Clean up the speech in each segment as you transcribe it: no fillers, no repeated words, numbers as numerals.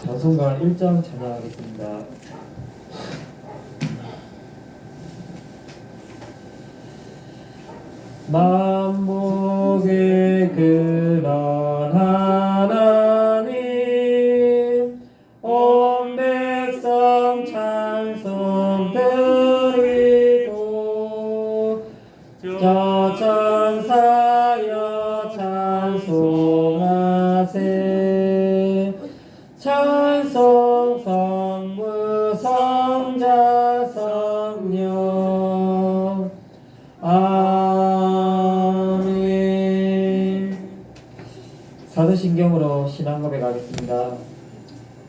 찬송가 1장 찬양하겠습니다. 만복의 근원 하나님 온 백성 찬송 드리고 저 천사여 찬송하세 찬송 성부 성자 성령 아멘. 사도신경으로 신앙 고백하겠습니다.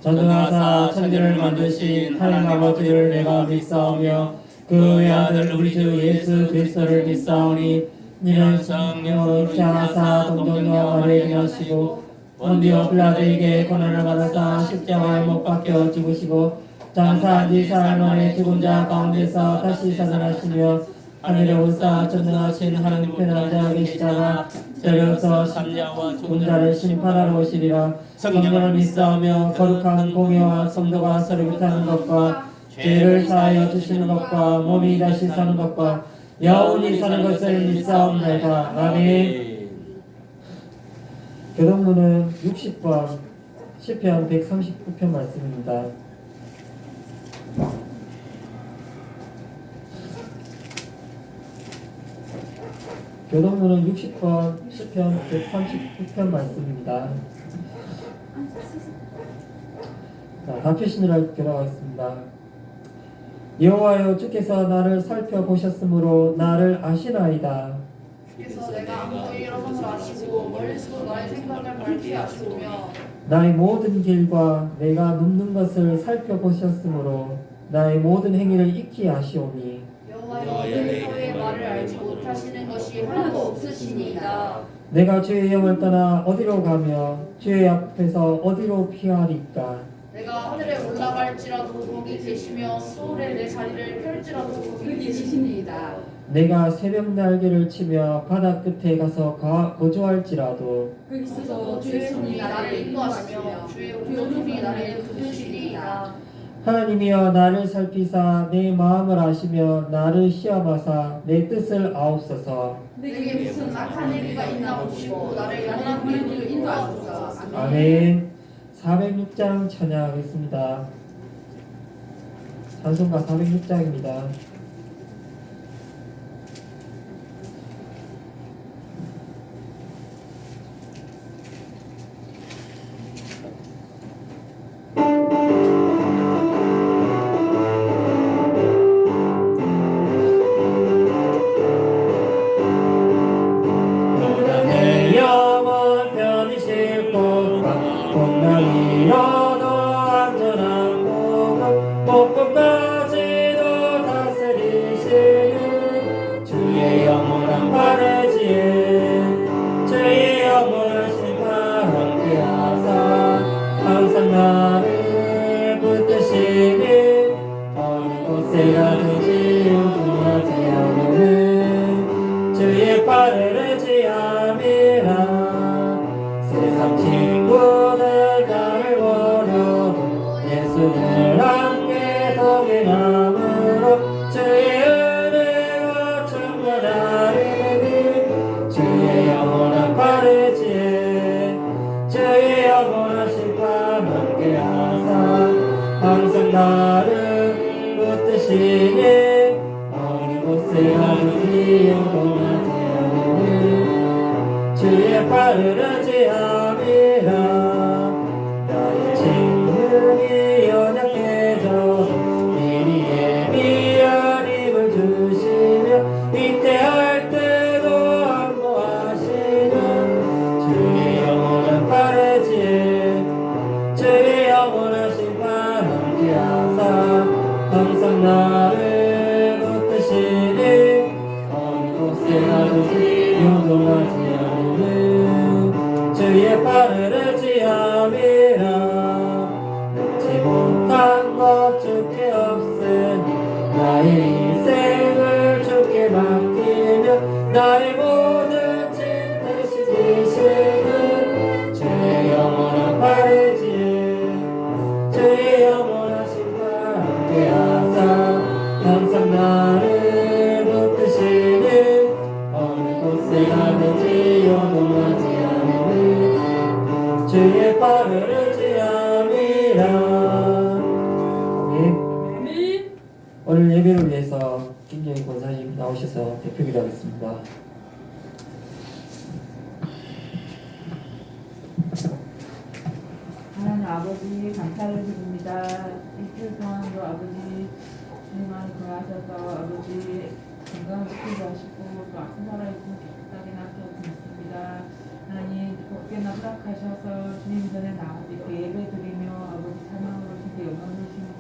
전능하사 천지를 만드신 하나님 아버지를 내가 믿사오며 그의 아들 우리 주 예수 그리스도를 믿사오니 이는 성령으로 입장하사 동정녀 마리아에게 나시고 본디오 빌라도에게 고난을 받아사 십자가에 못 박혀 죽으시고 장사한 지 사흘 만에 죽은 자 가운데서 다시 살아나시며 하늘에 올사 전능하신 하나님 편에 앉아 계시다가 저려서 삼자와 죽은 자를 심판하러 오시리라. 성령을 믿사오며 거룩한 공예와 성도가 서로 vit하는 것과 죄를 사하여 주시는 것과 몸이 다시 사는 것과 영원히 사는 것을 믿사옵나이다. 아멘. 교동문은 60번 시편 139편 말씀입니다. 교동문은 60번 시편 139편 말씀입니다. 자, 다표신을 교독하겠습니다. 여호와여 주께서 나를 살펴보셨으므로 나를 아시나이다. 주께서 내가 아무도 일어남을 아시고 멀리서도 나의 생각을 밝히 아시오며 나의 모든 길과 내가 눕는 것을 살펴보셨으므로 나의 모든 행위를 익히 아시오니 여호와여 내 혀의 말을 알지 못하시는 것이 하나도 없으시니이다. 내가 주의 영을 떠나 어디로 가며 주의 앞에서 어디로 피하리까. 내가 하늘에 올라갈지라도 거기 계시며 수월에 내 자리를 펼지라도 거기 계시니이다. 내가 새벽 날개를 치며 바다 끝에 가서 거주할지라도 거기서 주의 손이 나를 인도하시며 주의 오른손이 나를 붙드시리이다. 하나님이여 나를 살피사 내 마음을 아시며 나를 시험하사 내 뜻을 아옵소서. 내게 무슨 악한 행위가 있나 보시고 나를 영원한 길로 인도하소서. 아멘. 406장 찬양하겠습니다. 찬송가 406장입니다. 꼭까지도 다스리시는 주의 영원한 바르지에 주의 영원하신 바 함께하사 항상 나를 붙드시는 어느 곳에 가든지 우둔하지 않으는 주의 발을 의지함이라. 세상 친구들 나를 버려도 예수를 함께 동행함으로 주의 은혜가 충만하리니 주의 영원한 바르지에 주의 영원하신 바 함께하사 항상 나를 붙드시니 어느 곳에 가든지 요동하지 않으니 주의 발을 의지함이라. 나의 친구이 연약해져 미리 예비한 힘을 주시며 위태할 때도 안보하시는 주의 영원한 바르지에 주의 영원하신 바 함께하사 항상 나를 붙드시니 어느 곳에 가든지 요동하지 않으는 주의 발 주의 팔을 의지함이라. 아멘. 오늘 예배를 위해서 김정희 권사님 나오셔서 대표 기도하겠습니다. 하나님 아버지 감사를 드립니다. 일주일 동안도 아버지 주님만이 거하셔서 아버지 건강을 지키게 하시고 또 아픈 살아있고 깨끗하게 낫게 하셨습니다. 하나님 복게나 허락하셔서 주님 전에 나와 이렇게 예배 드리며 아버지 사명으로 주께 영광 주시는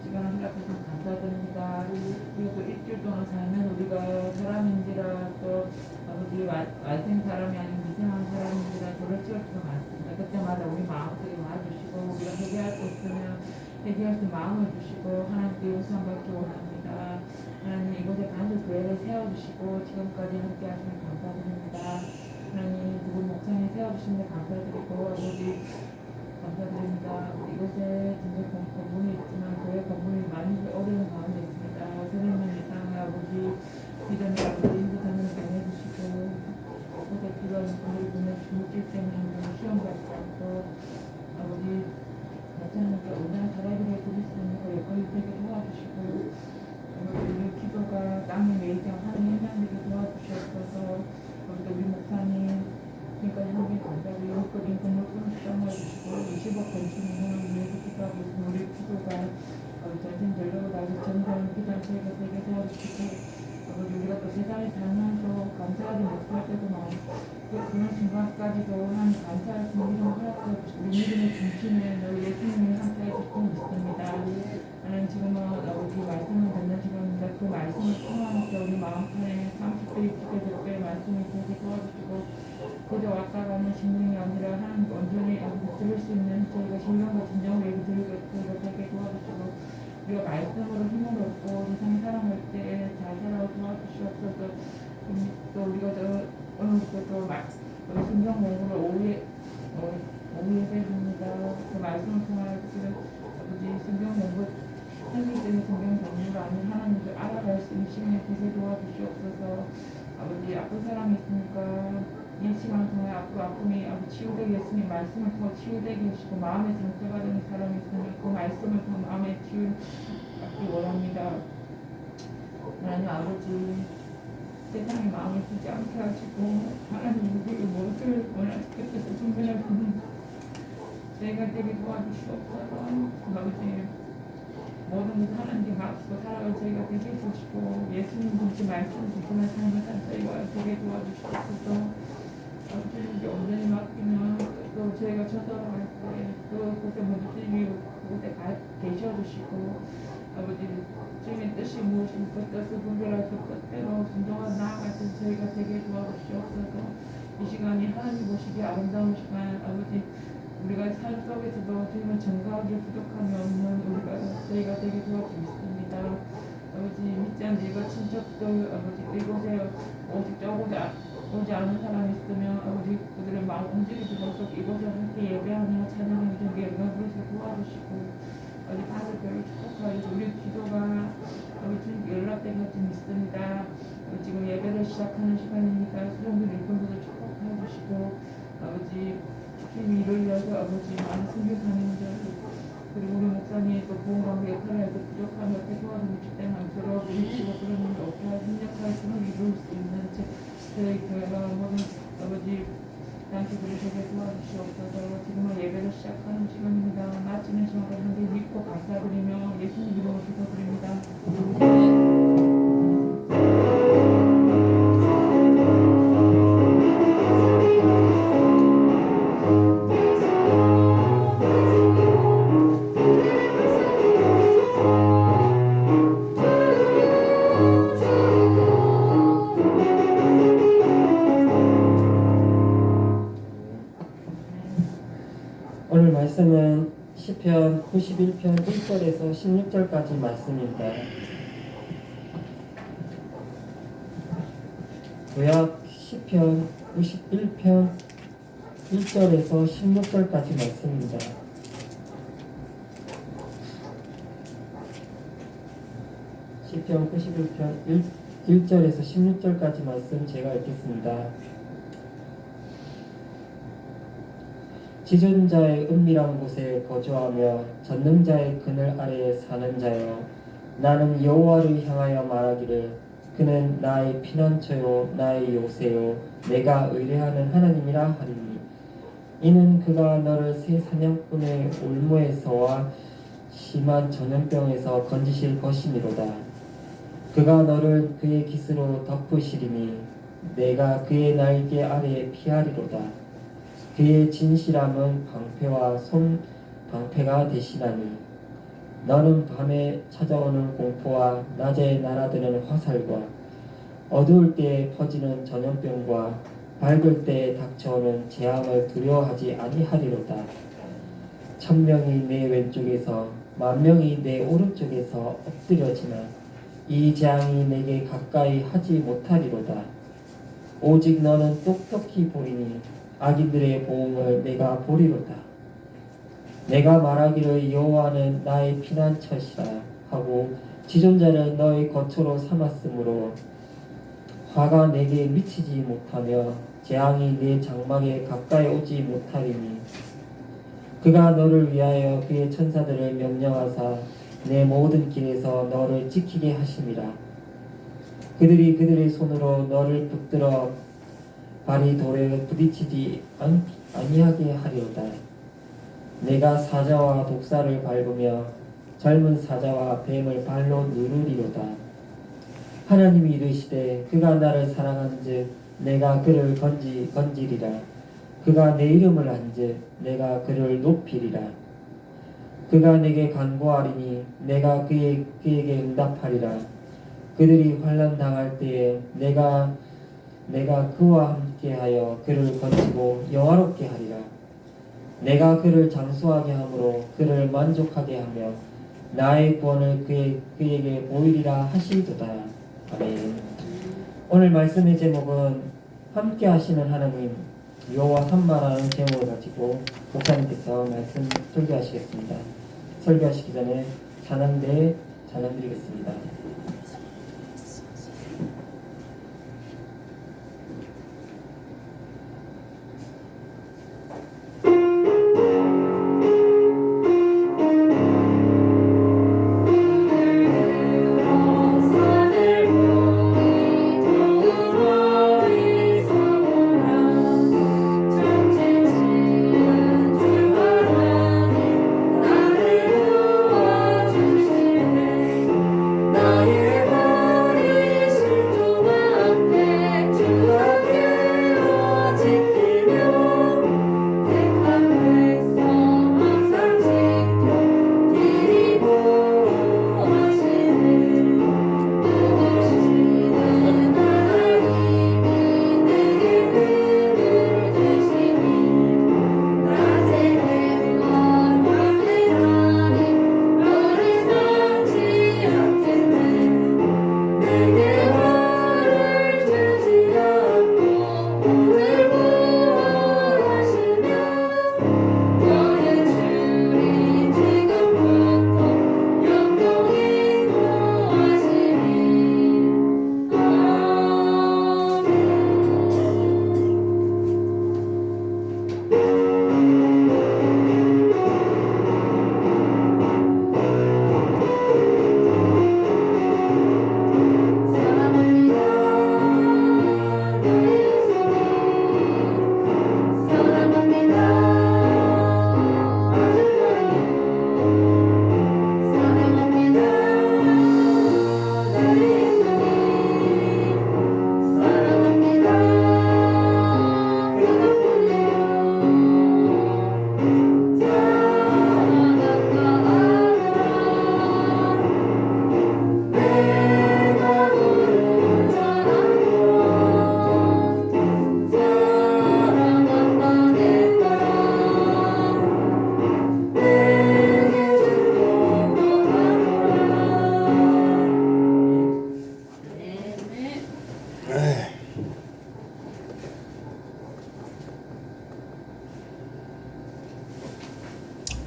시간을 허락해주셔서 감사드립니다. 그리고 또 일주일 동안 살면 우리가 사람인지라 또 아버지 말생 사람이 아닌 미생한 사람인지라 저를 치울 수가 많습니다. 그때마다 우리 마음속에 와주시고 우리가 회개할 수 있으면 회개할 수 마음을 주시고 하나님께 용서함 받기 원합니다. 하나님 이곳에 반석 교회를 세워주시고 지금까지 함께 하시면 감사드립니다. 하나님 두분 목사님 세워주신 데 감사드리고 아버지 감사드립니다. 이곳에 진짜 건물이 있지만 교회 건물이 많이 어려운 가운데 있습니다. 선생님 이상의 아버지 믿음의 아버지 인도자는 보내주시고 이곳에 필요한 분들을 보내주시고 일주일 때문에 시험 받지 않고 아버지 목사님께 온전한 사례비를 드릴 수 있는 그 여건이 되게 도와주시고 우리 기도가 땅에 매이지 하는 일량되게 도와주시옵소서. 우리 목사님 지금까지 하긴 감사드리고 흑거린 건물 끊으시던 해주시고 20억 건축을 위해서 기도하고 있는 우리 기도가 전신전력을 다해서 전전 기도를 저희가 되게 도와주시고 우리가 또 세상에 살면서 감사하지 못할 때도 많고 그런 순간까지도 하나님 감사할 수 있는 이름 허락해 주시고 우리 믿음의 중심에 너희 예수님이 함께해 주시고 있습니다. 하나님 지금은 아버지 말씀을 듣는 시간입니다. 그 말씀을 통하면서 우리 마음판에 30배, 60배, 100배 말씀을 되게 도와주시고 그저 왔다 가는 심령이 아니라 하나님 온전히 들을 수 있는 저희가 신령과 진정으로 예배 드리고 되게 도와주시고 우리가 말씀으로 힘을 얻고 세상에 살아갈 때 잘 살아가 도와주시옵소서. 또 우리가 오늘부터 또 성경 공부를 오후에 해줍니다. 그 말씀을 통하여 아버지 성경 공부 하기 때문에 성경 공부를 아닌 하나님을 알아갈 수 있는 시간이 되게 도와주시옵소서. 아버지 아픈 사람이 있으니까 이 시간을 통해 앞으로 아픔이 치유되게 예수님 말씀을 통해 치유되게 해주시고 마음의 상처가 되는 사람이 있으면 그 말씀을 통해 마음의 치유를 받기 원합니다. 하나님 아버지 세상의 마음을 주지 않게 하시고 하나님 우리를 모두를 원하시겠어서 분별하시는 저희가 되게 도와주시옵소서. 아버지 모든 것 하나님 앞서 살아갈 저희가 되게 해주시고 예수님 진짜 말씀 듣고는 삶을 산 저희가 되게 도와주시옵소서. 아버지 온전히 맡기면 또 저희가 쳐들어갈 때 또 그때 모두 주님이 그곳에 계셔주시고 아버지 주님의 뜻이 무엇인지 그 뜻을 분별할 수 뜻대로 순종하여 나아갈 때 저희가 되게 도와주시옵소서. 이 시간이 하나님 보시기에 아름다운 시간 아버지 우리가 삶 속에서도 주님을 증거하기 부족함이 없는 저희가 되게 도와주십니다. 아버지 믿지 않는 일과 친척들 아버지 이곳에 오직 오지 않은 사람이 있으면 아버지 그들의 마음 움직이지 못하고 이곳에 함께 예배하며 찬양하며 저에게 영광을 주시고 도와주시고 아버지 가족들을 축복하여 우리 기도가 아버지 연락되게 할지 믿습니다. 지금 예배를 시작하는 시간이니까 수종들 일꾼들도 축복해 주시고 아버지 주님 이를 위해서 아버지 많은 선교사님들 그리고 우리 목사님 또 보험관계 역할을 해서 부족함이 어떻게 도와주고 싶다는 함수로 우리 직업들은 어떻게 협력할 수는 이룰 수 있는 저희 교회가 모든 아버지 단체들을 되게 도와주시옵소서. 지금은 예배를 시작하는 시간입니다. 마치는 시간까지 함께 믿고 감사드리며 예수님 이름으로 기도드립니다. 오늘 말씀은 시편 91편 1절에서 16절까지 말씀입니다. 구약 시편 91편 1절에서 16절까지 말씀입니다. 시편 91편 1절에서 16절까지 말씀 제가 읽겠습니다. 지존자의 은밀한 곳에 거주하며 전능자의 그늘 아래에 사는 자여, 나는 여호와를 향하여 말하기를 그는 나의 피난처요 나의 요새요 내가 의뢰하는 하나님이라 하리니, 이는 그가 너를 새 사냥꾼의 올무에서와 심한 전염병에서 건지실 것이니로다. 그가 너를 그의 깃으로 덮으시리니 내가 그의 날개 아래에 피하리로다. 그의 진실함은 방패와 손방패가 되시나니, 너는 밤에 찾아오는 공포와 낮에 날아드는 화살과 어두울 때에 퍼지는 전염병과 밝을 때에 닥쳐오는 재앙을 두려워하지 아니하리로다. 1000명이 내 왼쪽에서 10,000명이 내 오른쪽에서 엎드려지나 이 재앙이 내게 가까이 하지 못하리로다. 오직 너는 똑똑히 보이니 악인들의 보응을 내가 보리로다. 내가 말하기를 여호와는 나의 피난처시라 하고 지존자를 너의 거처로 삼았으므로 화가 내게 미치지 못하며 재앙이 내 장막에 가까이 오지 못하리니, 그가 너를 위하여 그의 천사들을 명령하사 내 모든 길에서 너를 지키게 하심이라. 그들이 그들의 손으로 너를 붙들어 발이 돌에 부딪히지 아니하게 하리로다. 내가 사자와 독사를 밟으며 젊은 사자와 뱀을 발로 누르리로다. 하나님이 이르시되 그가 나를 사랑한즉 내가 그를 건지리라. 그가 내 이름을 한즉 내가 그를 높이리라. 그가 내게 간구하리니 내가 그에게 응답하리라. 그들이 환난 당할 때에 내가 그와 함께하여 그를 건지고 영화롭게 하리라. 내가 그를 장수하게 함으로 그를 만족하게 하며 나의 구원을 그에게 보이리라 하시도다. 아멘. 오늘 말씀의 제목은 함께 하시는 하나님, 여호와 삼마라는 제목을 가지고 목사님께서 말씀 설교하시겠습니다. 설교하시기 전에 찬양대 찬양드리겠습니다.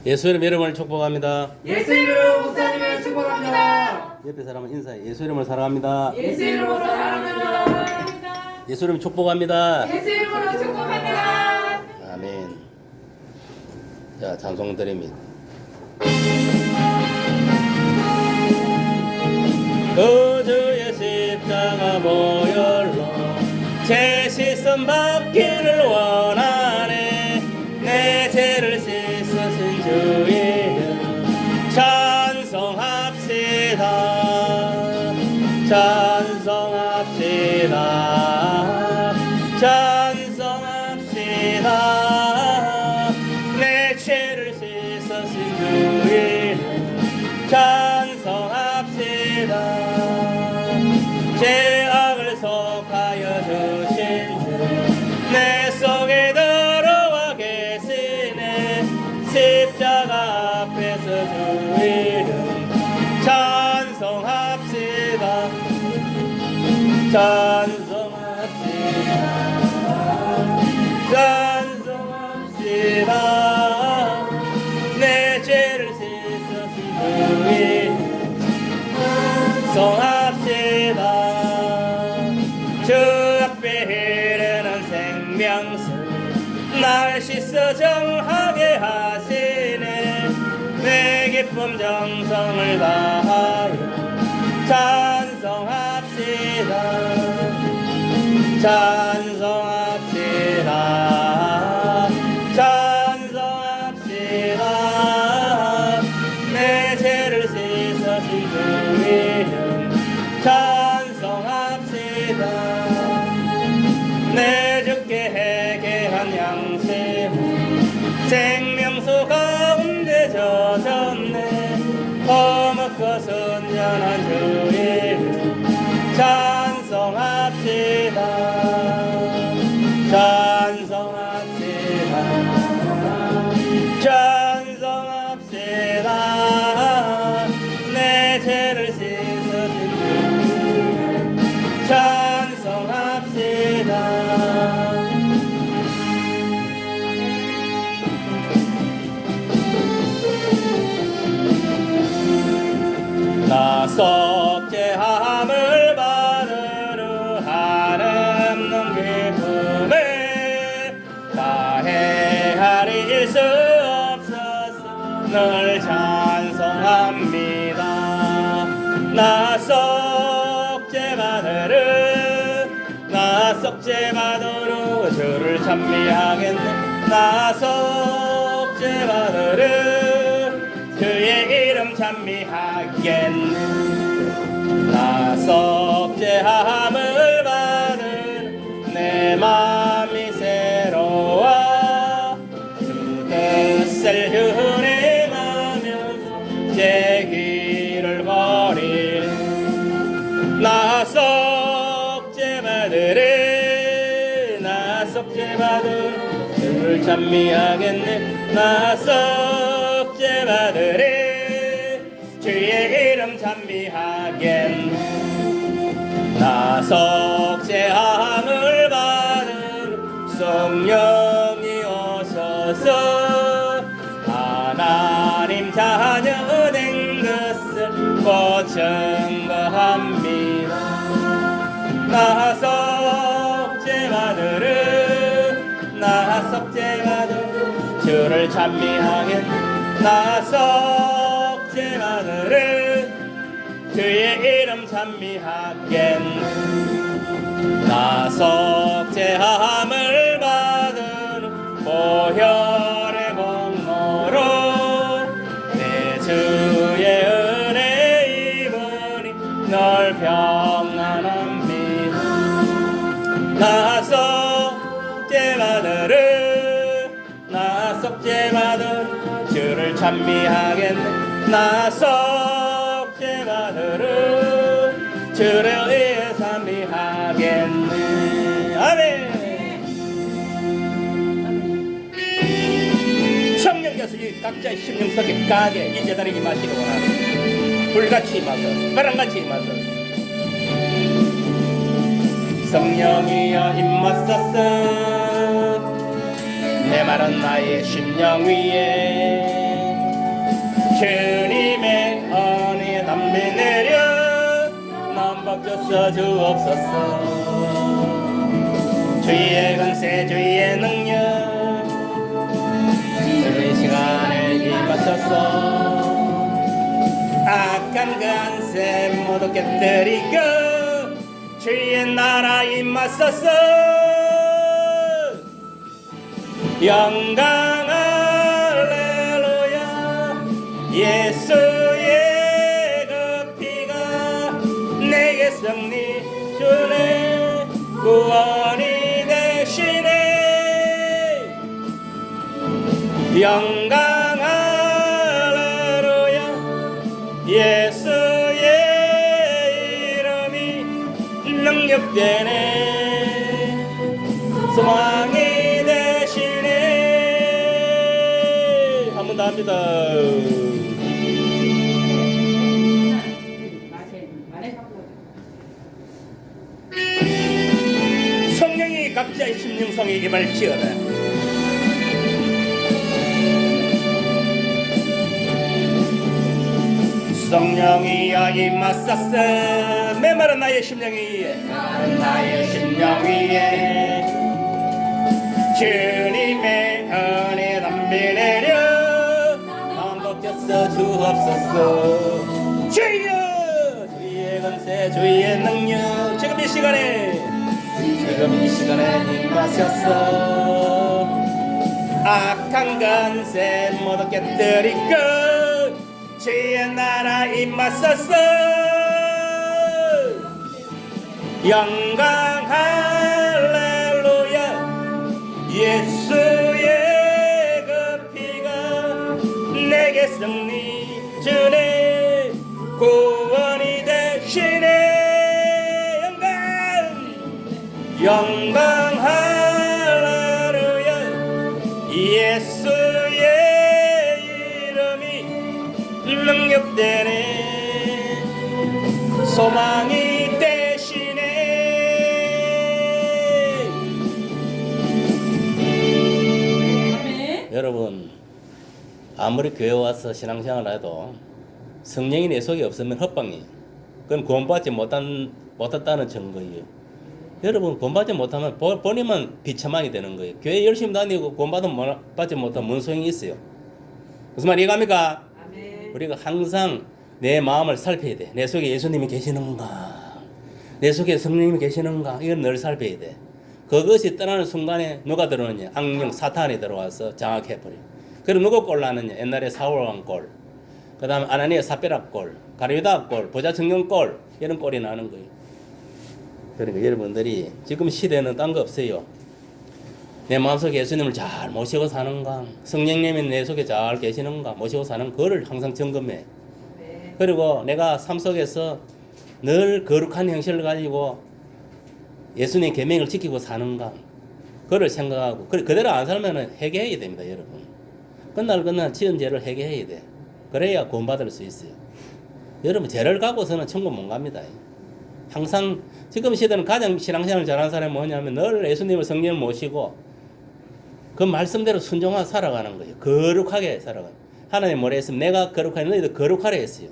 예수의 이름을 축복합니다. 예수 이름으로 목사님을 축복합니다. 옆에 사람은 인사해. 예수 이름을 사랑합니다. 예수 이름으로 사랑합니다. 예수 이름 축복합니다. 예수 이름으로 축복합니다. 아멘. 자, 찬송 드립니다. 그주의 십자가 보혈로 제 시선 받기를 원하네. 내 죄를 씻으신 주 이름 찬송합시다. 찬송합시다. 찬송합시다. 내 죄를 씻으신 주 이름 찬송합시다. 죄악을 속하여 주신 주 내 속에 들어와 계시네. 십자가 앞에서 주 이름 찬송합시다. 찬송합시다. 찬송합시다. 내 죄를 씻으신 주 이름 찬송합시다. 주 앞에 흐르는 생명수 날 씻어 정하게 하시네. 내 기쁨 정성을 다하여 찬송합시다. 찬송합시다. 찬송합시다. 내 죄를 씻으신 주 이름 찬송합시다. 내 주께 회개한 양심은 생명수 가운데 젖었네. 거먹고 순전한 주 이름 찬송합시다. 찬송합시다. 찬송합시다. 내 죄를 씻으신 주 찬송합시다. 나 속죄함을 받으러 하는 기쁨을 다 헤아릴 수 없어서 늘 찬송합니다. 나 속죄받으러 주를 찬미하겠네. 나 속죄받으러 주의 이름 찬미하겠네. 나 속죄함을 받은 내 맘이 새로워 주 뜻을 hun행하면서 제 길을 버리네. 나 속죄받으러 주를 찬미하겠네. 나 속죄받으리 주의 이름 찬미하겠네. 나 속죄함을 받은 성령이 오셔서 하나님 자녀 된 것을 곧 증거합니다. 나 속죄받으러 주를 찬미하겠네. 나 속죄받으러 주의 이름 찬미하겠네. 나 속죄함을 받은 보혈의 공로로 내 주의 은혜 입으니 널 평안합니다. 나 속죄받으러 주를 찬미하겠네. 나 속죄받으러 주를 위해 찬미하겠네. 아멘. 성령께서 이 각자의 심령 속에 가게 인자다리기 마시기 원하는 불같이 임하소서. 바람같이 임하소서. 성령이여 임하소서. 메마른 나의 심령 위에 주님의 은혜의 담비 내려 넘박져서 주옵소서. 주의 권세 주의 능력 주의 시간 모두 깨뜨리고 주의 나라 임하소서. 영광 할렐루야. 예수의 그 피가 내게 승리 주네 구원이 되시네. 영광 할렐루야. 예수의 이름이 능력되네 소망이 되시네. 한 번 더 합니다. 성령이 각자의 심령성에 개발지어다. 성령이여 임하소서. 메마른 나의 심령 위에 나의 심령 위에 주님의 은혜 담비 내려 반복해서 주옵소서. 주여 주의 권세 주의 능력 지금 이 시간에 임하소서. 악한 권세 모두 깨뜨리고 주의 나라 임하소서. 영광 할렐루야. 예수의 그 피가 내게 승리 주네 구원이 되시네. 영광 할렐루야. 예수의 이름이 능력되네 소망이 되시네. 여러분 아무리 교회 와서 신앙생활을 해도 성령이 내 속에 없으면 헛방이에요. 그건 구원받지 못했다는 증거예요. 여러분 구원받지 못하면 본인만 비참하게 되는 거예요. 교회 열심히 다니고 구원받지 못하면 뭔 소용이 있어요. 무슨 말 이해갑니까? 우리가 항상 내 마음을 살펴야 돼. 내 속에 예수님이 계시는가? 내 속에 성령님이 계시는가? 이건 늘 살펴야 돼. 그것이 떠나는 순간에 누가 들어오느냐? 악령 사탄이 들어와서 장악해버려. 그럼 누가 꼴 나느냐? 옛날에 사울왕 꼴, 그 다음에 아나니아 삽비락 꼴, 가룟유다 꼴, 보좌 청년 꼴, 이런 꼴이 나는 거예요. 그러니까 여러분들이 지금 시대는 딴 거 없어요. 내 마음속에 예수님을 잘 모시고 사는가, 성령님이 내 속에 잘 계시는가 모시고 사는 그거를 항상 점검해. 그리고 내가 삶 속에서 늘 거룩한 형식을 가지고 예수님 계명을 지키고 사는가 그걸 생각하고 그대로 안 살면 회개해야 됩니다. 여러분 끝날 지은 죄를 회개해야 돼. 그래야 구원받을 수 있어요. 여러분 죄를 갖고서는 천국 못 갑니다. 항상 지금 시대는 가장 신앙생활을 잘하는 사람이 뭐냐면 늘 예수님을 성령을 모시고 그 말씀대로 순종하고 살아가는 거예요. 거룩하게 살아가는. 하나님 뭐라 했으면 내가 거룩하니 너희도 거룩하라 했어요.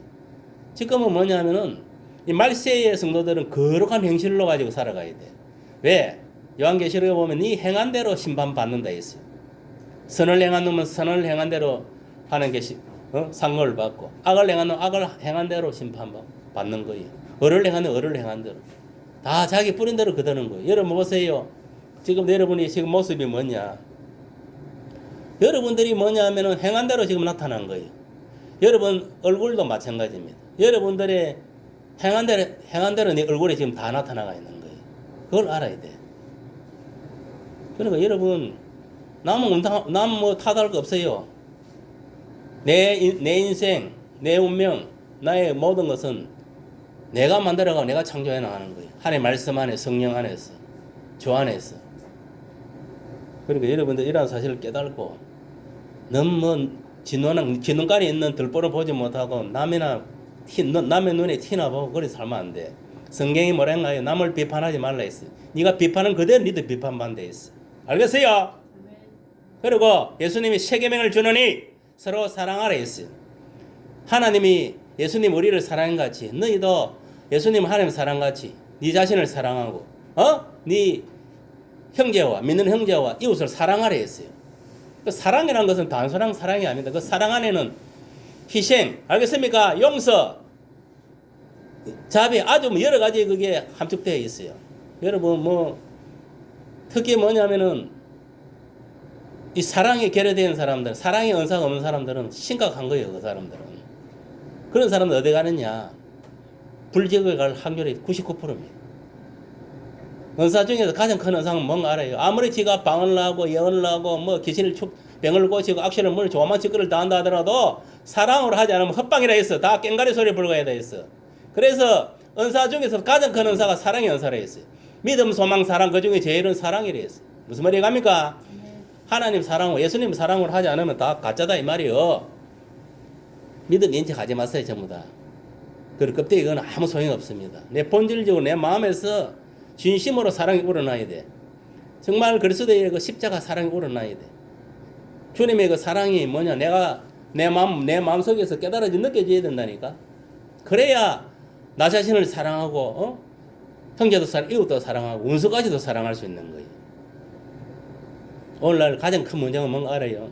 지금은 뭐냐면은 이 말세의 성도들은 거룩한 행실로 가지고 살아가야 돼. 왜? 요한계시록에 보면 네 행한 대로 심판받는다 했어요. 선을 행한 놈은 선을 행한 대로 하는 것이 상을 받고 악을 행한 놈은 악을 행한 대로 심판받는 거예요. 을을 행한 놈은 을을 행한 대로 다 자기 뿌린 대로 그대는 거예요. 여러분 보세요. 지금 여러분이 지금 모습이 뭐냐? 여러분들이 뭐냐 하면은 행한 대로 지금 나타난 거예요. 여러분 얼굴도 마찬가지입니다. 여러분들의 행한 대로 네 얼굴에 지금 다 나타나가 있는 거예요. 그걸 알아야 돼. 그러니까 여러분 남은 뭐 탓할 거 없어요. 내 인생, 내 운명, 나의 모든 것은 내가 만들어가고 내가 창조해 나가는 거예요. 하나님의 말씀 안에, 성령 안에서, 주 안에서. 그러니까 여러분들 이런 사실을 깨달고 너무 진눈가리 있는 들보를 보지 못하고 남의 눈에 티나 보고 그래 살면 안 돼. 성경이 뭐라 했나요? 남을 비판하지 말라 했어요. 네가 비판은 그대로 니도 비판받는다 했어. 알겠어요? 그리고 예수님이 세 계명을 주느니 서로 사랑하라 했어요. 하나님이 예수님 우리를 사랑한 같이 너희도 예수님 하나님 사랑같이 네 자신을 사랑하고 네 형제와 믿는 형제와 이웃을 사랑하라 했어요. 그 사랑이라는 것은 단순한 사랑이 아닙니다. 그 사랑 안에는 희생, 알겠습니까? 용서, 자비 아주 뭐 여러 가지 그게 함축되어 있어요. 여러분 뭐 특히 뭐냐면은 이 사랑에 결여된 사람들, 사랑의 은사가 없는 사람들은 심각한 거예요. 그 사람들은. 그런 사람들 어디 가느냐? 불지옥에 갈 확률이 99%입니다. 은사 중에서 가장 큰 은사는 뭔가 알아요? 아무리 지가 방언을 하고 예언을 하고 뭐 귀신을 병을 고치고 악신을 물고 조그만 짓거리를 다 한다 하더라도 사랑으로 하지 않으면 헛방이라 했어. 다 깽가리 소리에 불과해야 했어. 그래서 은사 중에서 가장 큰 은사가 사랑의 은사라 했어요. 믿음, 소망, 사랑 그 중에 제일은 사랑이라 했어요. 무슨 말이 갑니까? 하나님 사랑으로 예수님 사랑으로 하지 않으면 다 가짜다 이 말이요. 믿음 인식하지 마세요 전부 다. 그리고 껍데기 그건 아무 소용이 없습니다. 내 본질적으로 내 마음에서 진심으로 사랑이 우러나야 돼. 정말 그리스도의 그 십자가 사랑이 우러나야 돼. 주님의 그 사랑이 뭐냐? 내가 내 마음속에서 깨달아져 느껴져야 된다니까. 그래야 나 자신을 사랑하고 형제도 이웃도 사랑하고 원수까지도 사랑할 수 있는 거예요. 오늘날 가장 큰 문제는 뭔가 알아요?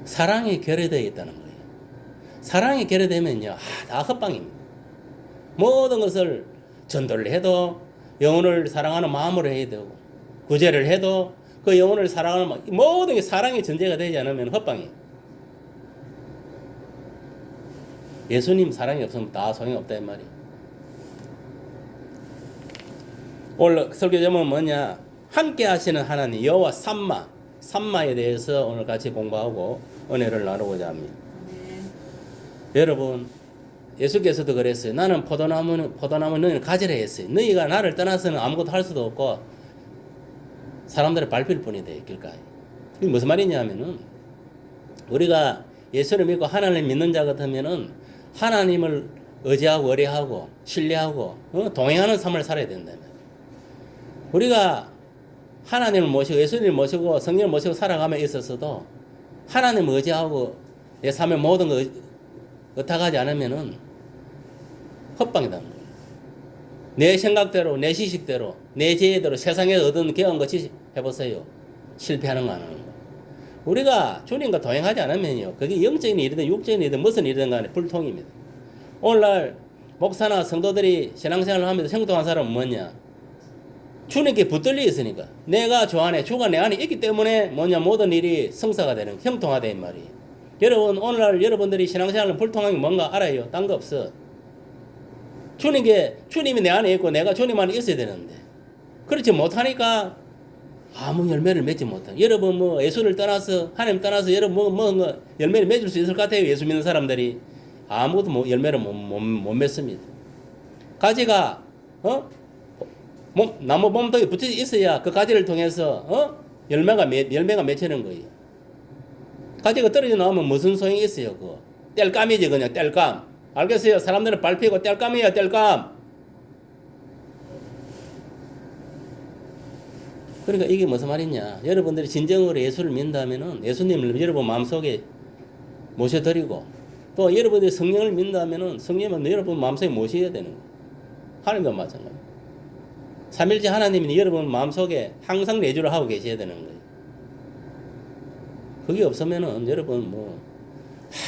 사랑이 결여되어 있다는 거예요. 사랑이 결여되면요, 다 헛방입니다. 모든 것을 전도를 해도 영혼을 사랑하는 마음으로 해야 되고, 구제를 해도 그 영혼을 사랑하는 마음, 모든 게 사랑의 전제가 되지 않으면 헛방이에요. 예수님 사랑이 없으면 다 소용이 없다 이 말이에요. 오늘 설교 제목은 뭐냐? 함께 하시는 하나님 여호와 삼마에 대해서 오늘 같이 공부하고 은혜를 나누고자 합니다. 여러분 예수께서도 그랬어요. 나는 포도나무 너희는 가지라 했어요. 너희가 나를 떠나서는 아무것도 할 수도 없고 사람들을 밟힐 뿐이다 길가에. 이게 무슨 말이냐면은 우리가 예수를 믿고 하나님을 믿는 자 같으면은 하나님을 의지하고 의뢰하고 신뢰하고 동행하는 삶을 살아야 된다면 우리가 하나님을 모시고 예수님을 모시고 성령을 모시고 살아감에 있어서도 하나님을 의지하고 내 삶의 모든 거 의탁하지 않으면은 헛방이라는 거예요. 내 생각대로 내 지식대로 내 지혜대로 세상에서 얻은 경험 것이 해보세요. 실패하는 거 안 하는 거. 우리가 주님과 동행하지 않으면요. 그게 영적인 일이든 육적인 일이든 무슨 일이든 간에 불통입니다. 오늘날 목사나 성도들이 신앙생활을 하면서 형통한 사람은 뭐냐? 주님께 붙들려 있으니까 내가 저 안에 주가 내 안에 있기 때문에 뭐냐 모든 일이 성사가 되는 형통하다는 말이에요. 여러분 오늘날 여러분들이 신앙생활은 불통한 게 뭔가 알아요? 딴 거 없어. 주님이 내 안에 있고 내가 주님 안에 있어야 되는데 그렇지 못하니까 아무 열매를 맺지 못해. 여러분 뭐 예수를 떠나서 하나님 떠나서 여러분 뭐 열매를 맺을 수 있을 것 같아요. 예수 믿는 사람들이 아무것도 열매를 못 맺습니다. 가지가 나무 몸통에 붙여 있어야 그 가지를 통해서 열매가 맺히는 거예요. 가지가 떨어져 나오면 무슨 소용이 있어요? 그거 땔감이지 그냥 땔감. 알겠어요? 사람들은 밟히고 땔감이에요 땔감. 그러니까 이게 무슨 말이냐? 여러분들이 진정으로 예수를 믿는다면은 예수님을 여러분 마음속에 모셔드리고 또 여러분들이 성령을 믿는다면은 성령은 여러분 마음속에 모셔야 되는 거예요. 하나님도 마찬가지. 삼일째 하나님이 여러분 마음속에 항상 내주를 하고 계셔야 되는 거예요. 그게 없으면은 여러분 뭐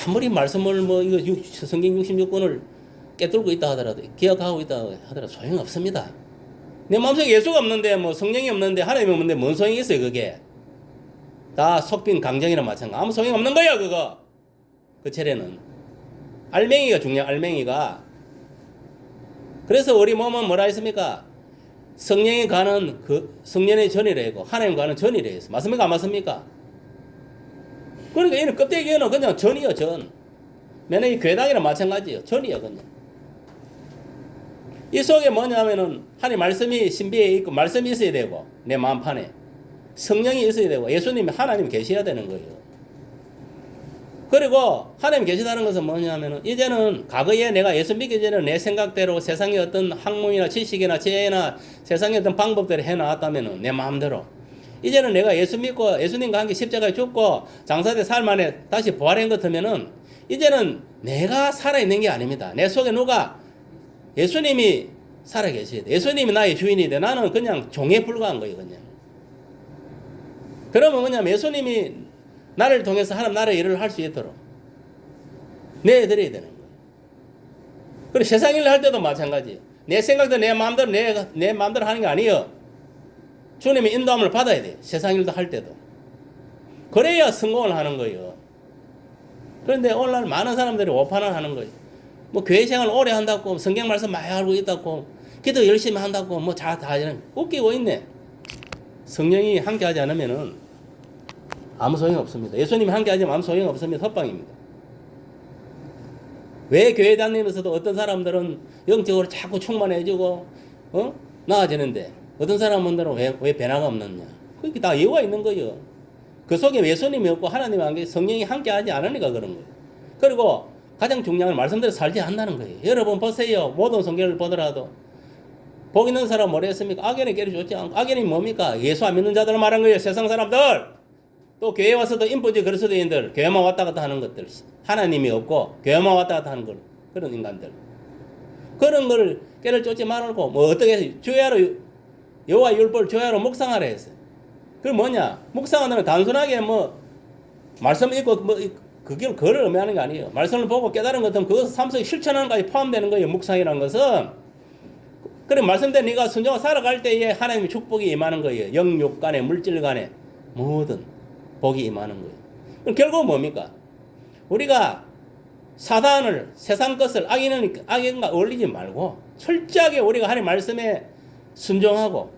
아무리 말씀을 이거 성경 66권을 깨뚫고 있다 하더라도 기억하고 있다 하더라도 소용 없습니다. 내 마음속에 예수가 없는데 뭐 성령이 없는데 하나님이 없는데 뭔 소용이 있어요 그게. 다 속빈 강정이나 마찬가지. 아무 소용이 없는 거야 그거. 그 차례는 알맹이가 중요해. 알맹이가. 그래서 우리 몸은 뭐라 했습니까? 성령이 가는 그 성령의 전이라 했고 하나님 가는 전이라 했어. 맞습니까? 안 맞습니까? 그러니까 얘는 껍데기에는 그냥 전이요 전. 맨날 이 괴당이랑 마찬가지예요. 전이요 그냥. 이 속에 뭐냐면은 하나님 말씀이 신비에 있고 말씀이 있어야 되고 내 마음판에 성령이 있어야 되고 예수님이 하나님이 계셔야 되는 거예요. 그리고 하나님 계시다는 것은 뭐냐면은 이제는 과거에 내가 예수 믿기 전에 내 생각대로 세상의 어떤 학문이나 지식이나 지혜나 세상의 어떤 방법대로 해나왔다면은 내 마음대로 이제는 내가 예수 믿고 예수님과 함께 십자가에 죽고 장사대 삶 안에 다시 부활한 것 같으면은 이제는 내가 살아있는 게 아닙니다. 내 속에 누가 예수님이 살아계셔야 돼. 예수님이 나의 주인이 돼. 나는 그냥 종에 불과한 거예요 그냥. 그러면 뭐냐면 예수님이 나를 통해서 하나님 나라의 일을 할 수 있도록 내드려야 되는 거예요. 그리고 세상 일을 할 때도 마찬가지. 내 생각도 내 마음대로 하는 게 아니에요. 주님의 인도함을 받아야 돼. 세상 일도 할 때도. 그래야 성공을 하는 거예요. 그런데 오늘날 많은 사람들이 오판을 하는 거예요. 뭐 교회 생활 오래 한다고, 성경 말씀 많이 알고 있다고, 기도 열심히 한다고, 뭐 다 하는, 웃기고 있네. 성령이 함께하지 않으면은 아무 소용 없습니다. 예수님이 함께하지 않으면 아무 소용 없습니다. 헛방입니다. 왜 교회 다니면서도 어떤 사람들은 영적으로 자꾸 충만해지고 나아지는데 어떤 사람들은 왜 변화가 없느냐? 그게 다 이유가 있는 거예요. 그 속에 예수님이 없고 하나님이 함께 성령이 함께하지 않으니까 그런 거예요. 그리고 가장 중요한 말씀대로 살지 않는다는 거예요. 여러분 보세요. 모든 성경을 보더라도 복 있는 사람 뭐랬습니까? 악연의 깨를 쫓지 않고. 악연이 뭡니까? 예수 안 믿는 자들을 말한 거예요. 세상 사람들. 또 교회 와서도 인부지 그리스도인들, 교회만 왔다 갔다 하는 것들, 하나님이 없고 교회만 왔다 갔다 하는 걸, 그런 인간들, 그런 걸 깨를 쫓지 말고 뭐 어떻게 해서 주야로 여호와 율법을 주야로 묵상하라 했어요. 그 뭐냐? 묵상하는 단순하게 뭐 말씀 읽고 뭐 그걸 의미하는 게 아니에요. 말씀을 보고 깨달은 것은 그것을 삶 속에 실천하는 것까지 포함되는 거예요. 묵상이라는 것은. 그래 말씀대로 네가 순종하고 살아갈 때에 하나님의 축복이 임하는 거예요. 영육 간에 물질 간에 뭐든 복이 임하는 거예요. 그럼 결국은 뭡니까? 우리가 사단을, 세상 것을, 악인과 어울리지 말고 철저하게 우리가 하나님 말씀에 순종하고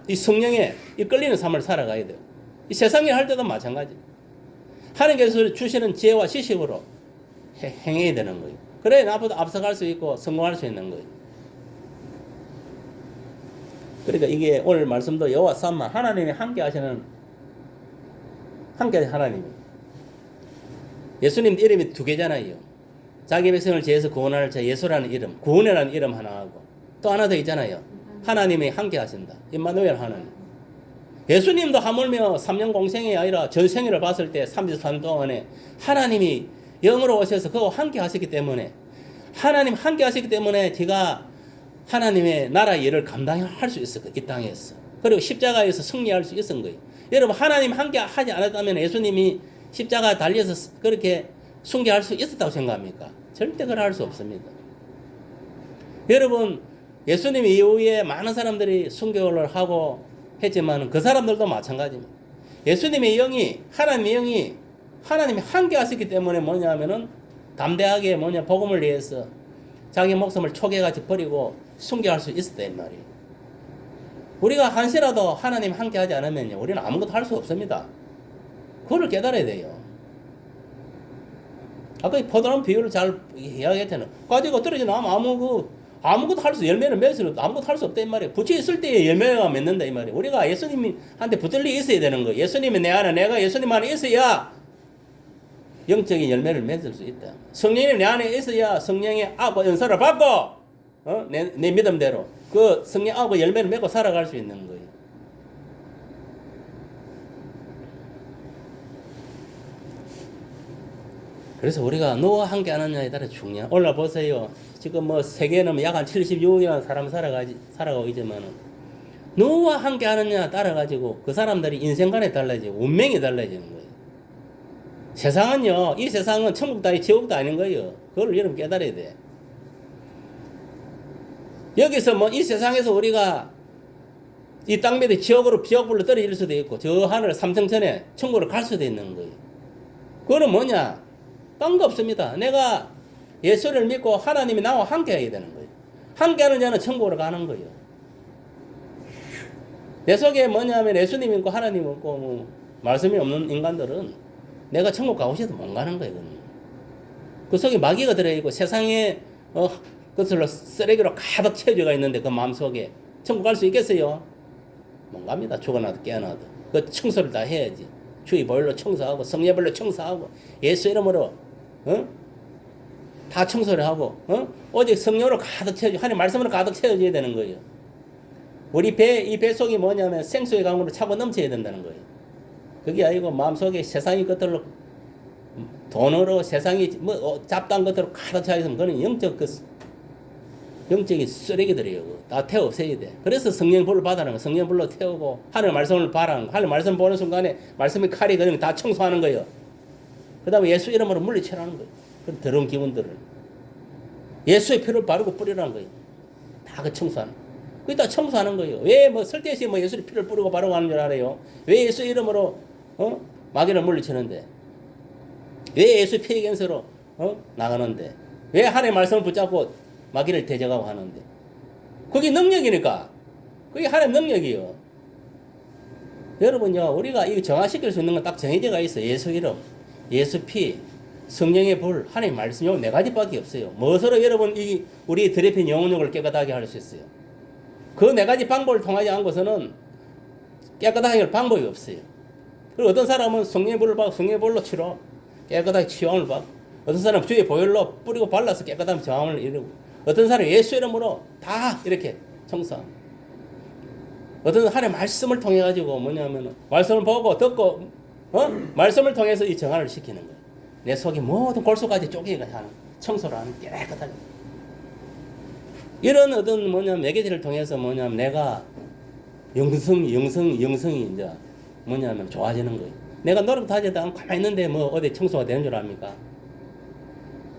이 성령에 이끌리는 삶을 살아가야 돼요. 이 세상에 할 때도 마찬가지. 하나님께서 주시는 지혜와 지식으로 행해야 되는 거예요. 그래야 나보다 앞서갈 수 있고 성공할 수 있는 거예요. 그러니까 이게 오늘 말씀도 여호와 삼마 하나님이 함께 하시는 하나님. 예수님 이름이 두 개잖아요. 자기 백성을 죄에서 구원할 자 예수라는 이름, 구원이라는 이름 하나 하고 또 하나 더 있잖아요. 하나님이 함께 하신다. 임마누엘 하나님. 예수님도 하물며 3년 공생이 아니라 전생애를 봤을 때 33년 동안에 하나님이 영으로 오셔서 그와 함께 하셨기 때문에 하나님 함께 하셨기 때문에 제가 하나님의 나라의 일을 감당할 수 있었고 이 땅에서. 그리고 십자가에서 승리할 수 있었던 거예요. 여러분 하나님 함께 하지 않았다면 예수님이 십자가 달려서 그렇게 순교할 수 있었다고 생각합니까? 절대 그걸 할 수 없습니다. 여러분 예수님 이후에 많은 사람들이 순교를 하고 했지만 그 사람들도 마찬가지입니다. 예수님의 영이 하나님의 영이 하나님이 함께 하셨기 때문에 뭐냐면은 담대하게 복음을 위해서 자기 목숨을 초계같이 버리고 순교할 수 있었다 이 말이에요. 우리가 한시라도 하나님 함께 하지 않으면요 우리는 아무것도 할 수 없습니다. 그걸 깨달아야 돼요. 아까 포도나무 비유를 잘 이야기했잖아요. 가지고 떨어져 나면 아무것도 할 수 열매를 맺을 수 없다. 아무것도 할 수 없다 이 말이에요. 붙여 있을 때에 열매가 맺는다 이 말이에요. 우리가 예수님한테 붙들려 있어야 되는 거예요. 예수님이 내 안에 내가 예수님 안에 있어야 영적인 열매를 맺을 수 있다. 성령이 내 안에 있어야 성령의 아부 연사를 받고 내 믿음대로 그 성령 아부 열매를 맺고 살아갈 수 있는 거예요. 그래서 우리가 누구와 함께 하느냐에 따라 중요한. 오늘 보세요. 지금 뭐 세계는 약 한 76억이라는 사람 살아가고 있지만은 누구와 함께 하느냐 따라 가지고 그 사람들이 인생관에 달라지고 운명이 달라지는 거예요. 세상은요, 이 세상은 천국도 아니고 지옥도 아닌 거예요. 그걸 여러분 깨달아야 돼. 여기서 뭐 이 세상에서 우리가 이 땅 밑에 지옥으로 비옥불로 떨어질 수도 있고 저 하늘 삼성천에 천국으로 갈 수도 있는 거예요. 그거는 뭐냐? 딴 거 없습니다. 내가 예수를 믿고 하나님이 나와 함께 해야 되는 거예요. 함께 하는 자는 천국으로 가는 거예요. 내 속에 뭐냐면 예수님 있고 하나님 없고 뭐 말씀이 없는 인간들은 내가 천국 가고 싶어도 못 가는 거예요. 그 속에 마귀가 들어있고 세상에 그것으로 쓰레기로 가득 채워져 있는데 그 마음속에 천국 갈 수 있겠어요? 못 갑니다. 죽어나도 깨어나도. 그 청소를 다 해야지. 주의 보혈로 청소하고 성례별로 청소하고 예수 이름으로 다 청소를 하고 오직 성령으로 가득 채워져 하나님 말씀으로 가득 채워져야 되는 거예요. 우리 이 배 속이 뭐냐면 생수의 강으로 차고 넘쳐야 된다는 거예요. 그게 아니고 마음속에 세상의 것들로 돈으로 세상이 뭐 잡다한 것들로 가득 차 있으면 그건 영적인 쓰레기들이에요. 다 태워 없애야 돼. 그래서 성령 불을 받아는 거. 성령 불로 태우고 하늘 말씀을 바라는 거. 하늘 말씀 보는 순간에 말씀의 칼이 그냥 다 청소하는 거예요. 그 다음에 예수 이름으로 물리쳐라는 거예요. 그 더러운 기분들을. 예수의 피를 바르고 뿌리라는 거예요. 다 그 청소하는. 거기다 청소하는 거예요. 왜 뭐 쓸데없이 뭐 예수의 피를 뿌리고 바르고 하는 줄 알아요? 왜 예수 이름으로 마귀를 물리치는데? 왜 예수 피의 견서로 나가는데? 왜 하나님의 말씀을 붙잡고 마귀를 대적하고 하는데? 그게 능력이니까. 그게 하나님의 능력이에요. 여러분요, 우리가 이거 정화시킬 수 있는 건 딱 정해져가 있어요. 예수 이름, 예수 피, 성령의 불, 하나님의 말씀, 요 네 가지밖에 없어요. 무엇으로 여러분 우리 더럽힌 영혼력을 깨끗하게 할 수 있어요? 그 네 가지 방법을 통하지 않고서는 깨끗하게 할 방법이 없어요. 그리고 어떤 사람은 성령의 불을 받고 성령의 불로 치러 깨끗하게 치유함을 받고, 어떤 사람은 주의 보혈로 뿌리고 발라서 깨끗한 정함을 이루고, 어떤 사람은 예수 이름으로 다 이렇게 청소합니다. 어떤 하나님의 말씀을 통해 가지고 뭐냐면 말씀을 보고 듣고 말씀을 통해서 이 정화를 시키는 거예요. 내 속이 모든 골수까지 쪼개가 하는 청소를 하는 깨끗하게. 이런 어떤 뭐냐면 매개체를 통해서 뭐냐면 내가 영성이 이제 뭐냐면 좋아지는 거예요. 내가 노력도 하지도 않고 가만히 있는데 뭐 어디 청소가 되는 줄 압니까?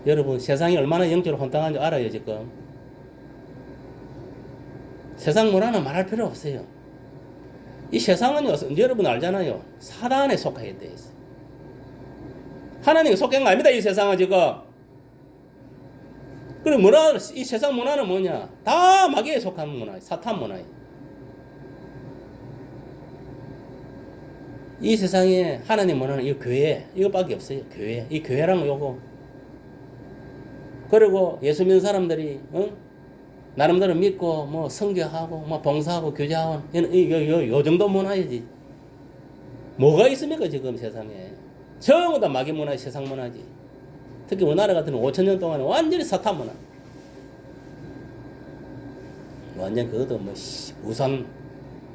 여러분 세상이 얼마나 영적으로 혼탕한 줄 알아요 지금? 세상 문화는 말할 필요 없어요. 이 세상은요, 여러분 알잖아요. 사단에 속하게 돼 있어요. 하나님이 속한 거 아닙니다, 이 세상은 지금. 그리고 문화, 이 세상 문화는 뭐냐? 다 마귀에 속한 문화예요. 사탄 문화예요. 이 세상에 하나님 문화는 이 교회, 이것밖에 없어요. 교회. 이 교회랑 요거. 그리고 예수 믿는 사람들이, 나름대로 믿고 뭐 선교하고 뭐 봉사하고 교제하고 요 정도 문화이지. 뭐가 있습니까 지금 세상에? 전부 다 마귀 문화, 세상 문화지. 특히 우리나라 같은 5,000년 동안에 완전히 사탄 문화. 완전 그것도 뭐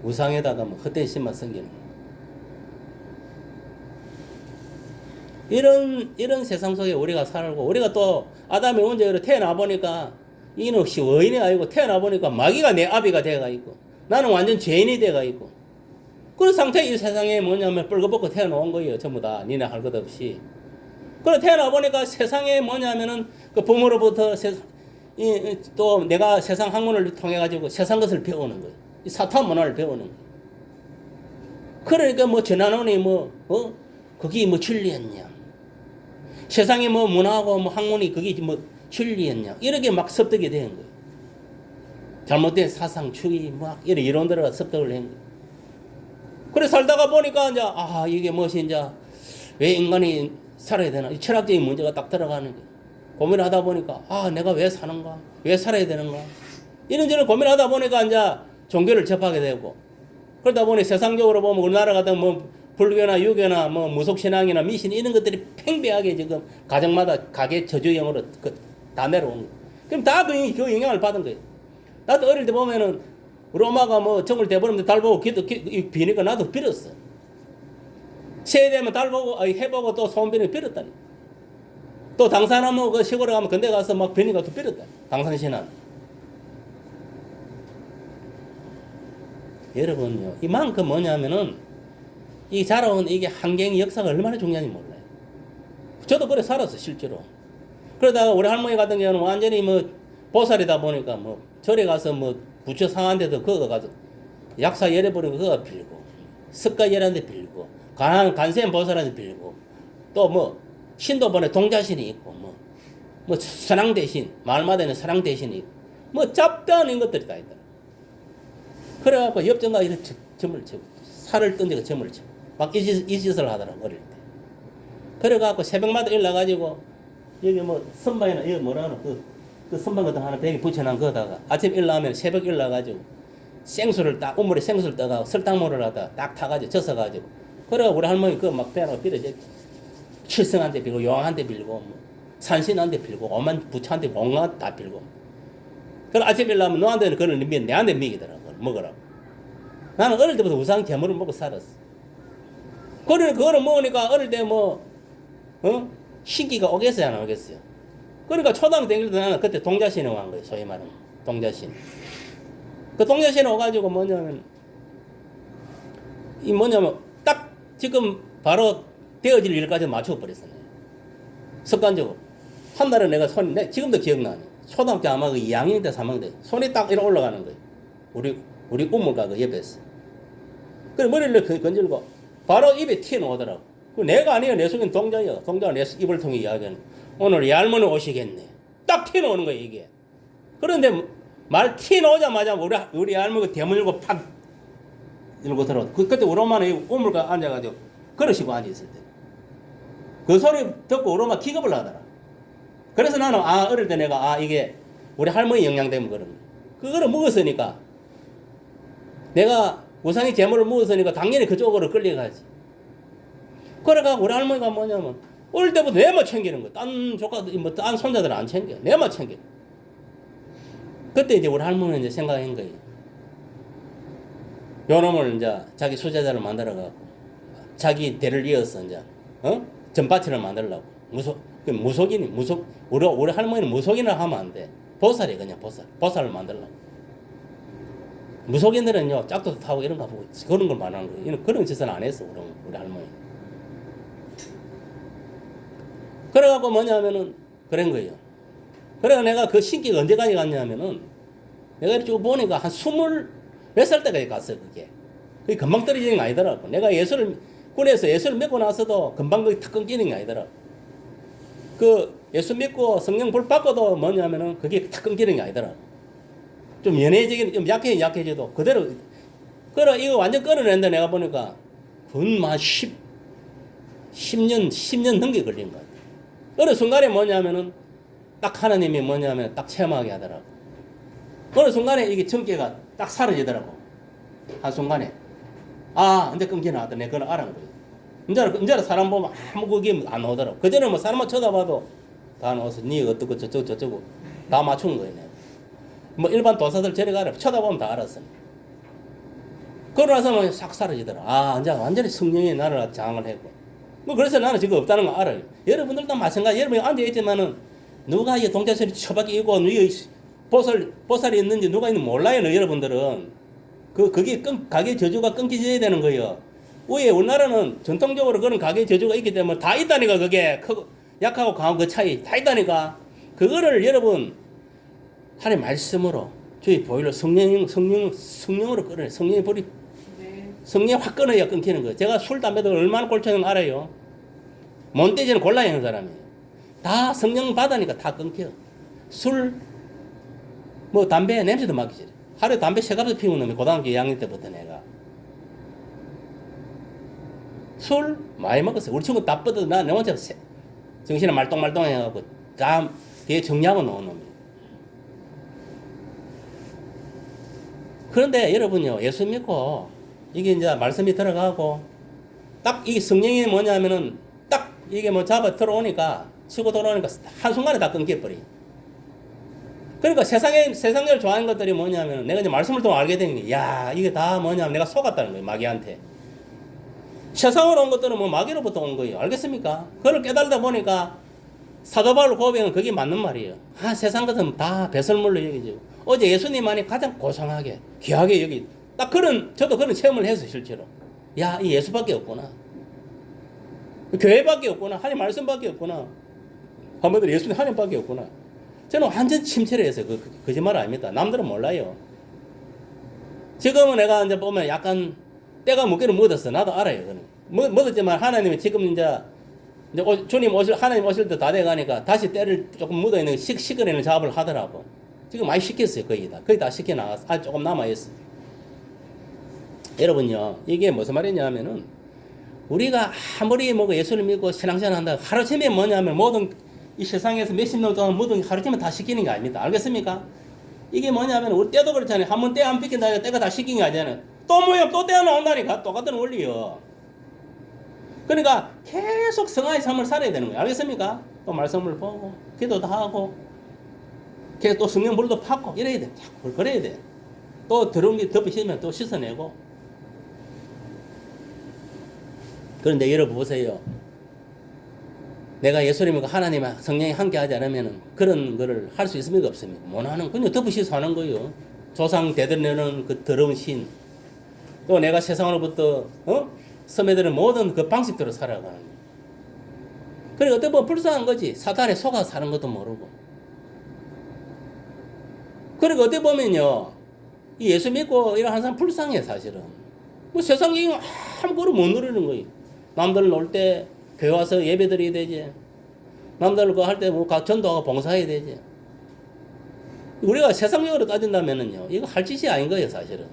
우상에다가 뭐 헛된 신만 섬기는. 이런 세상 속에 우리가 살고, 우리가 또 아담이 언제 태어나 보니까 이는 원인이 아니고 태어나 보니까 마귀가 내 아비가 돼가 있고 나는 완전 죄인이 돼가 있고, 그런 상태에 이 세상에 뭐냐면 뻘거벗고 태어나온 거예요. 전부 다 니네 할 것 없이. 그래 태어나 보니까 세상에 뭐냐면은 그 부모로부터 또 내가 세상 학문을 통해 가지고 세상 것을 배우는 거예요. 이 사탄 문화를 배우는 거예요. 그러니까 뭐 전하노니 그게 뭐 진리였냐? 세상에 뭐 문화하고 뭐 학문이 그게 뭐 진리였냐? 이렇게 막 습득이 된 거예요. 잘못된 사상, 추위, 막 이런 이론들을 습득을 한 거예요. 그래 살다가 보니까 이제 이게 무엇이 이제 왜 인간이 살아야 되나? 이 철학적인 문제가 딱 들어가는 거예요. 고민을 하다 보니까 내가 왜 사는가? 왜 살아야 되는가? 이런저런 고민하다 보니까 이제 종교를 접하게 되고, 그러다 보니 세상적으로 보면 우리나라 같은 뭐 불교나 유교나 뭐 무속신앙이나 미신 이런 것들이 팽배하게 지금 가정마다 가게 저주형으로 다 내려온 거예요. 그럼 다 그 영향을 받은 거예요. 나도 어릴 때 보면은 우리 엄마가 뭐 정을 대보는데 달 보고 비니까 나도 빌었어. 새해 되면 달 보고 해보고 또 소원 비니까 빌었다니. 또 당산하면 뭐 그 시골에 가면 근데 가서 막 비니까 또 빌었다. 당산신안. 여러분요, 이만큼 뭐냐면은 이 자라온 이게 환경의 역사가 얼마나 중요한지 몰라요. 저도 그래 살았어 실제로. 그러다가 우리 할머니 같은 경우는 완전히 뭐 보살이다 보니까 뭐 절에 가서 뭐 부처 상한데도 그거 가서 약사 열애 버리고 그거 빌고, 석가 열한테 빌고, 간센 보살한테 빌고, 또 뭐 신도 보내 동자신이 있고, 뭐 선왕 대신, 마을마다 있는 선왕 대신이 있고, 뭐 잡다한 것들이 다 있다. 그래갖고 옆전가 이렇게 점을 치고 살을 던지고 점을 치고 막 이 짓을 하더라고 어릴 때. 그래갖고 새벽마다 일어나가지고 여기 뭐 선방이나 여기 뭐라 하나 그 선방 같은 거 하나 벽에 붙여놓은 거다가 아침 일어나면 새벽 일어나가지고 생수를 딱 우물에 생수를 떠가고 설탕물을 하다 딱 타가지고 젖어가지고, 그래 우리 할머니 그거 막 빼놓고 빌어지. 칠성한테 빌고 용한테 빌고 뭐 산신한테 빌고 오만 부처한테 온갖 다 빌고. 그래 아침 일어나면 너한테는 그걸 내한테 미기더라고 먹으라고. 나는 어릴 때부터 우상 재물을 먹고 살았어. 그래 그거를 먹으니까 어릴 때 신기가 오겠어요 안 오겠어요? 그러니까 초등학교 다닐 때 나는 그때 동자신에 온 거예요. 소위 말하는 동자신. 그 동자신에 와가지고 뭐냐면 딱 지금 바로 되어질 일까지 맞춰버렸어요. 습관적으로. 한 달에 내가 지금도 기억나네. 초등학교 아마 그 2학년 때 3학년 때 손이 딱 이렇게 올라가는 거예요. 우리 우물가 그 옆에서. 그래 머리를 건질고 바로 입에 튀어나오더라고. 그 내가 아니에요. 내 속엔 동자예요. 동자가 내 입을 통해 이야기하는. 오늘 이 할머니 오시겠네. 딱 튀어나오는 거예요 이게. 그런데 말 튀어나오자마자 우리 할머니가 대문 열고 팍 이러고 들어오고. 그때 우리 엄마는 우물가 앉아가지고 그러시고 앉아있을 때. 그 소리 듣고 우리 엄마 기겁을 하더라. 그래서 나는 어릴 때 내가 이게 우리 할머니 영향 때문에 그런 거야. 그거를 먹었으니까 내가 우상의 재물을 먹었으니까 당연히 그쪽으로 끌려가지. 그래가 우리 할머니가 뭐냐면 어릴 때부터 내만 챙기는 거야. 딴 조카들 딴 손자들은 안 챙겨. 내만 챙겨. 그때 이제 우리 할머니는 이제 생각한 거예요. 요놈을 이제 자기 수제자를 만들어갖고 자기 대를 이어서 이제 전파티를 만들려고. 무속이니 우리 할머니는 무속인을 하면 안 돼. 보살이 그냥 보살을 만들려고. 무속인들은요 짝도 타고 이런 거 보고 그런 걸 말하는 거예요. 그런 짓은 안 했어 우리 할머니. 그래갖고 뭐냐면은 그런 거예요. 그래가 내가 그 신기가 언제까지 갔냐면은 내가 쭉 보니까 한 20몇 살 때까지 갔어요 그게. 그게 금방 떨어지는 게 아니더라고. 내가 군에서 예수를 믿고 나서도 금방 그게 탁 끊기는 게 아니더라고. 그 예수 믿고 성령 불 받고도 뭐냐면은 그게 탁 끊기는 게 아니더라고. 좀 연해지긴 좀 약해져도 그대로. 그래 이거 완전 끊어낸다 내가 보니까 분만 10년 넘게 걸린 거야. 어느 순간에 뭐냐면은 딱 하나님이 뭐냐면 딱 체험하게 하더라고. 어느 순간에 이게 정계가 딱 사라지더라고. 한순간에 이제 끊기나 하더니 내가 그걸 알은 거예요. 이제는 사람 보면 아무 그게 안 나오더라고. 그전에 뭐 사람만 쳐다봐도 다 나와서 니 어떻고 저쩌고 다 맞춘 거예요. 내가. 뭐 일반 도사들 저리 가라 쳐다보면 다 알았어. 그러고 나서는 싹 사라지더라. 이제 완전히 성령이 나를 장을 했고. 뭐 그래서 나는 지금 없다는 거 알아요. 여러분들도 마찬가지. 여러분이 앉아있지만은 누가 이 동자소리 처박이 있고 누가 보살이 있는지 누가 있는지 몰라요. 여러분들은 그게 가게 저주가 끊기져야 되는 거예요. 왜 우리나라는 전통적으로 그런 가게 저주가 있기 때문에 다 있다니까. 그게 크고 약하고 강하고 그 차이 다 있다니까. 그거를 여러분 하나님 말씀으로 저희 보일러 성령으로 끌어내. 성령이 불이 성령이 확 끊어야 끊기는 거예요. 제가 술 담배도 얼마나 골쳐는 알아요. 몬떼지는 골라야 하는 사람이에요. 다 성령 받으니까 다 끊겨. 술, 뭐 담배 냄새도 맡기 싫어. 하루에 담배 3갑을 피우는 놈이 고등학교 2학년 때부터 내가. 술 많이 먹었어요. 우리 친구 다 뻗어도 나 혼자 정신을 말똥말똥 해갖고 다 뒤에 정리하고 놓은 놈이에요. 그런데 여러분요, 예수 믿고 이게 이제 말씀이 들어가고 딱 이 성령이 뭐냐면은 딱 이게 뭐 잡아 들어오니까 치고 들어오니까 한순간에 다 끊겨버려. 그러니까 세상을 좋아하는 것들이 뭐냐면 내가 이제 말씀을 통해 알게 된 게 이게 다 뭐냐면 내가 속았다는 거예요. 마귀한테. 세상으로 온 것들은 뭐 마귀로부터 온 거예요. 알겠습니까? 그걸 깨달다 보니까 사도 바울 고백은 그게 맞는 말이에요. 세상 것은 다 배설물로 여기죠. 어제 예수님만이 가장 고상하게 귀하게 여기 딱 저도 그런 체험을 해서 실제로 이 예수밖에 없구나. 교회밖에 없구나. 하나님 말씀밖에 없구나. 한번들 예수님 하나님밖에 없구나. 저는 완전 침체를 했어요. 거짓말 아닙니다. 남들은 몰라요. 지금은 내가 이제 보면 약간 때가 묻기는 묻었어. 나도 알아요. 묻었지만 하나님이 지금 이제 주님 하나님 오실 때 다 돼가니까 다시 때를 조금 묻어있는 시간에는 작업을 하더라고. 지금 많이 시켰어요. 거의 다 시켜나갔어. 조금 남아있어. 여러분요, 이게 무슨 말이냐면은 우리가 아무리 예수를 믿고 신앙생활 한다 하루쯤에 뭐냐면 모든 이 세상에서 몇십 년 동안 모든 하루쯤에 다 시키는 게 아닙니다. 알겠습니까? 이게 뭐냐면 우리 때도 그렇잖아요. 한 번 때 안 비킨다니까 때가 다 시킨 게 아니잖아요. 또 뭐야 또 때가 나온다니까. 똑같은 원리요. 그러니까 계속 성화의 삶을 살아야 되는 거예요. 알겠습니까? 또 말씀을 보고 기도도 하고 계속 또 성령 물도 받고 이래야 돼. 자꾸 그래야 돼. 또 더러운 게 덮으시면 또 씻어내고. 그런데 여러분 보세요. 내가 예수님과 하나님 성령이 함께 하지 않으면 그런 거를 할 수 있습니까? 없습니까? 못하는 그냥 덮으시서 하는 거예요. 조상 대들내는 그 더러운 신. 또 내가 세상으로부터 섬에드는 모든 그 방식대로 살아가는 거예요. 그러니까 어떻게 보면 불쌍한 거지. 사탄에 속아 사는 것도 모르고. 그러니까 어떻게 보면요, 이 예수 믿고 이런 한 사람 불쌍해 사실은. 뭐 세상 얘기 아무거나 못 누리는 거예요. 남들 놀 때 교회 와서 예배 드려야 되지. 남들 그거 할 때 뭐 전도하고 봉사해야 되지. 우리가 세상적으로 따진다면은요, 이거 할 짓이 아닌 거예요 사실은.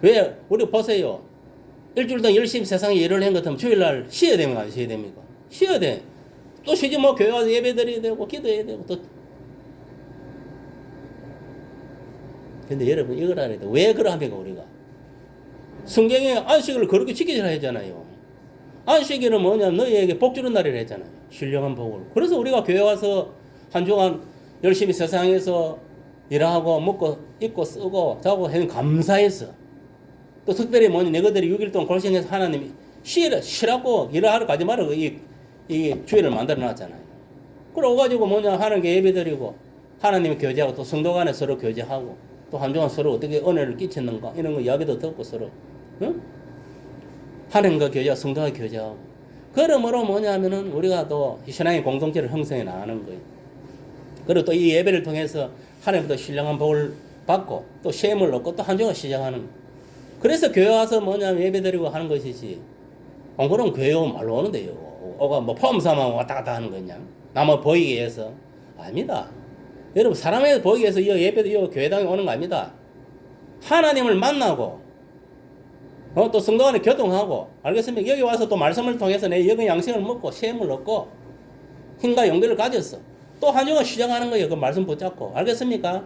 왜? 우리 보세요. 일주일 동안 열심히 세상에 일을 한 것 같으면 주일날 쉬어야 됩니까? 안 쉬어야 됩니까? 쉬어야 돼. 또 쉬지 뭐 교회 와서 예배 드려야 되고 기도해야 되고 또. 근데 여러분 이걸 알아야 돼. 왜 그러합니까 우리가? 성경에 안식일을 그렇게 지키시라 했잖아요. 안식일은 뭐냐? 너희에게 복 주는 날이라 했잖아요. 신령한 복을. 그래서 우리가 교회 와서 한 주간 열심히 세상에서 일하고 먹고 입고 쓰고 자고 해는 감사했어. 또 특별히 뭐냐? 너희들이 6일 동안 골생해서 하나님이 쉬라고 일을 하러 가지 말라고 이 주일을 만들어 놨잖아요. 그러고 가지고 뭐냐? 하나님께 예배 드리고 하나님의 교제하고 또 성도 간에 서로 교제하고 또 한 주간 서로 어떻게 은혜를 끼쳤는가 이런 거 이야기도 듣고 서로 응? 하나님과 교제하고 성도와 교제하고 그러므로 뭐냐면은 우리가 또 신앙의 공동체를 형성해 나가는 거예요. 그리고 또 이 예배를 통해서 하나님부터 신령한 복을 받고 또 셈을 얻고 또 한 주간 시작하는 거예요. 그래서 교회 와서 뭐냐면 예배 드리고 하는 것이지 안 그러면 교회 오면 말로 오는데요. 오가 뭐 포함 삼아 왔다 갔다 하는 거냐 남을 보이기 위해서 아닙니다. 여러분 사람에 보이기 위해서 이 예배 이 교회당에 오는 거 아닙니다. 하나님을 만나고 또 성도 간에 교통하고 알겠습니까? 여기 와서 또 말씀을 통해서 내 영의 양식을 먹고 셈을 얻고 힘과 용기를 가졌어. 또 한 주간 시작하는 거예요. 그 말씀 붙잡고 알겠습니까?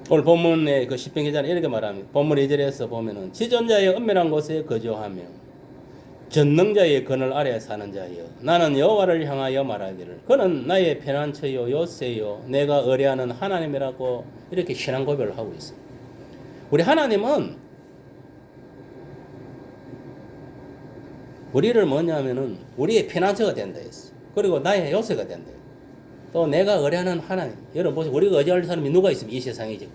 오늘 본문의 그 시편 기자는 이렇게 말합니다. 본문 2절에서 보면은 지존자의 은밀한 곳에 거주하며 전능자의 그늘 아래 사는 자여 나는 여호와를 향하여 말하기를 그는 나의 피난처요 요새요 내가 의뢰하는 하나님이라고 이렇게 신앙 고백을 하고 있습니다. 우리 하나님은 우리를 뭐냐면은 우리의 피난처가 된다 했어. 그리고 나의 요새가 된다. 또 내가 의뢰하는 하나님. 여러분 보세요. 우리가 의지할 사람이 누가 있습니까? 이 세상에 지금.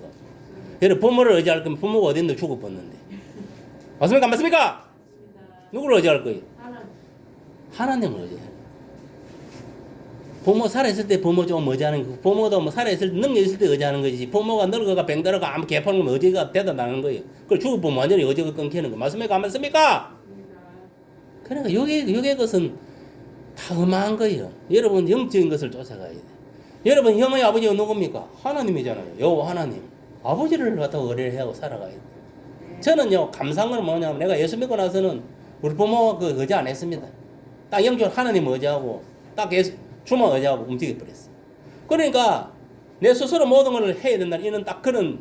여러분 부모를 의지할 거면 부모가 어디 있는데 죽어버렸는데. 맞습니까? 안 맞습니까? 누구를 의지할 거예요? 하나님을 의지해요. 부모 살아있을 때 부모 좀 의지하는 거. 부모도 뭐 살아있을 때 능력 있을 때 의지하는 거지. 부모가 늙어가 병들어가 아무 개파는 거면 의지가 대단하는 거예요. 그걸 죽어보면 완전히 의지가 끊기는 거. 맞습니까? 안 맞습니까? 그러니까 요게 것은 다 음한 거예요. 여러분 영적인 것을 쫓아가야 돼. 여러분 형의 아버지가 누굽니까? 하나님이잖아요. 여호와 하나님. 아버지를 갖다가 의뢰를 하고 살아가야 돼. 저는요 감사한 건 뭐냐면 내가 예수 믿고 나서는 우리 부모 그 의지 안 했습니다. 딱 영적으로 하나님 의지하고 딱 예수 주만 의지하고 움직여 버렸어요. 그러니까 내 스스로 모든 걸 해야 된다. 이는 딱 그런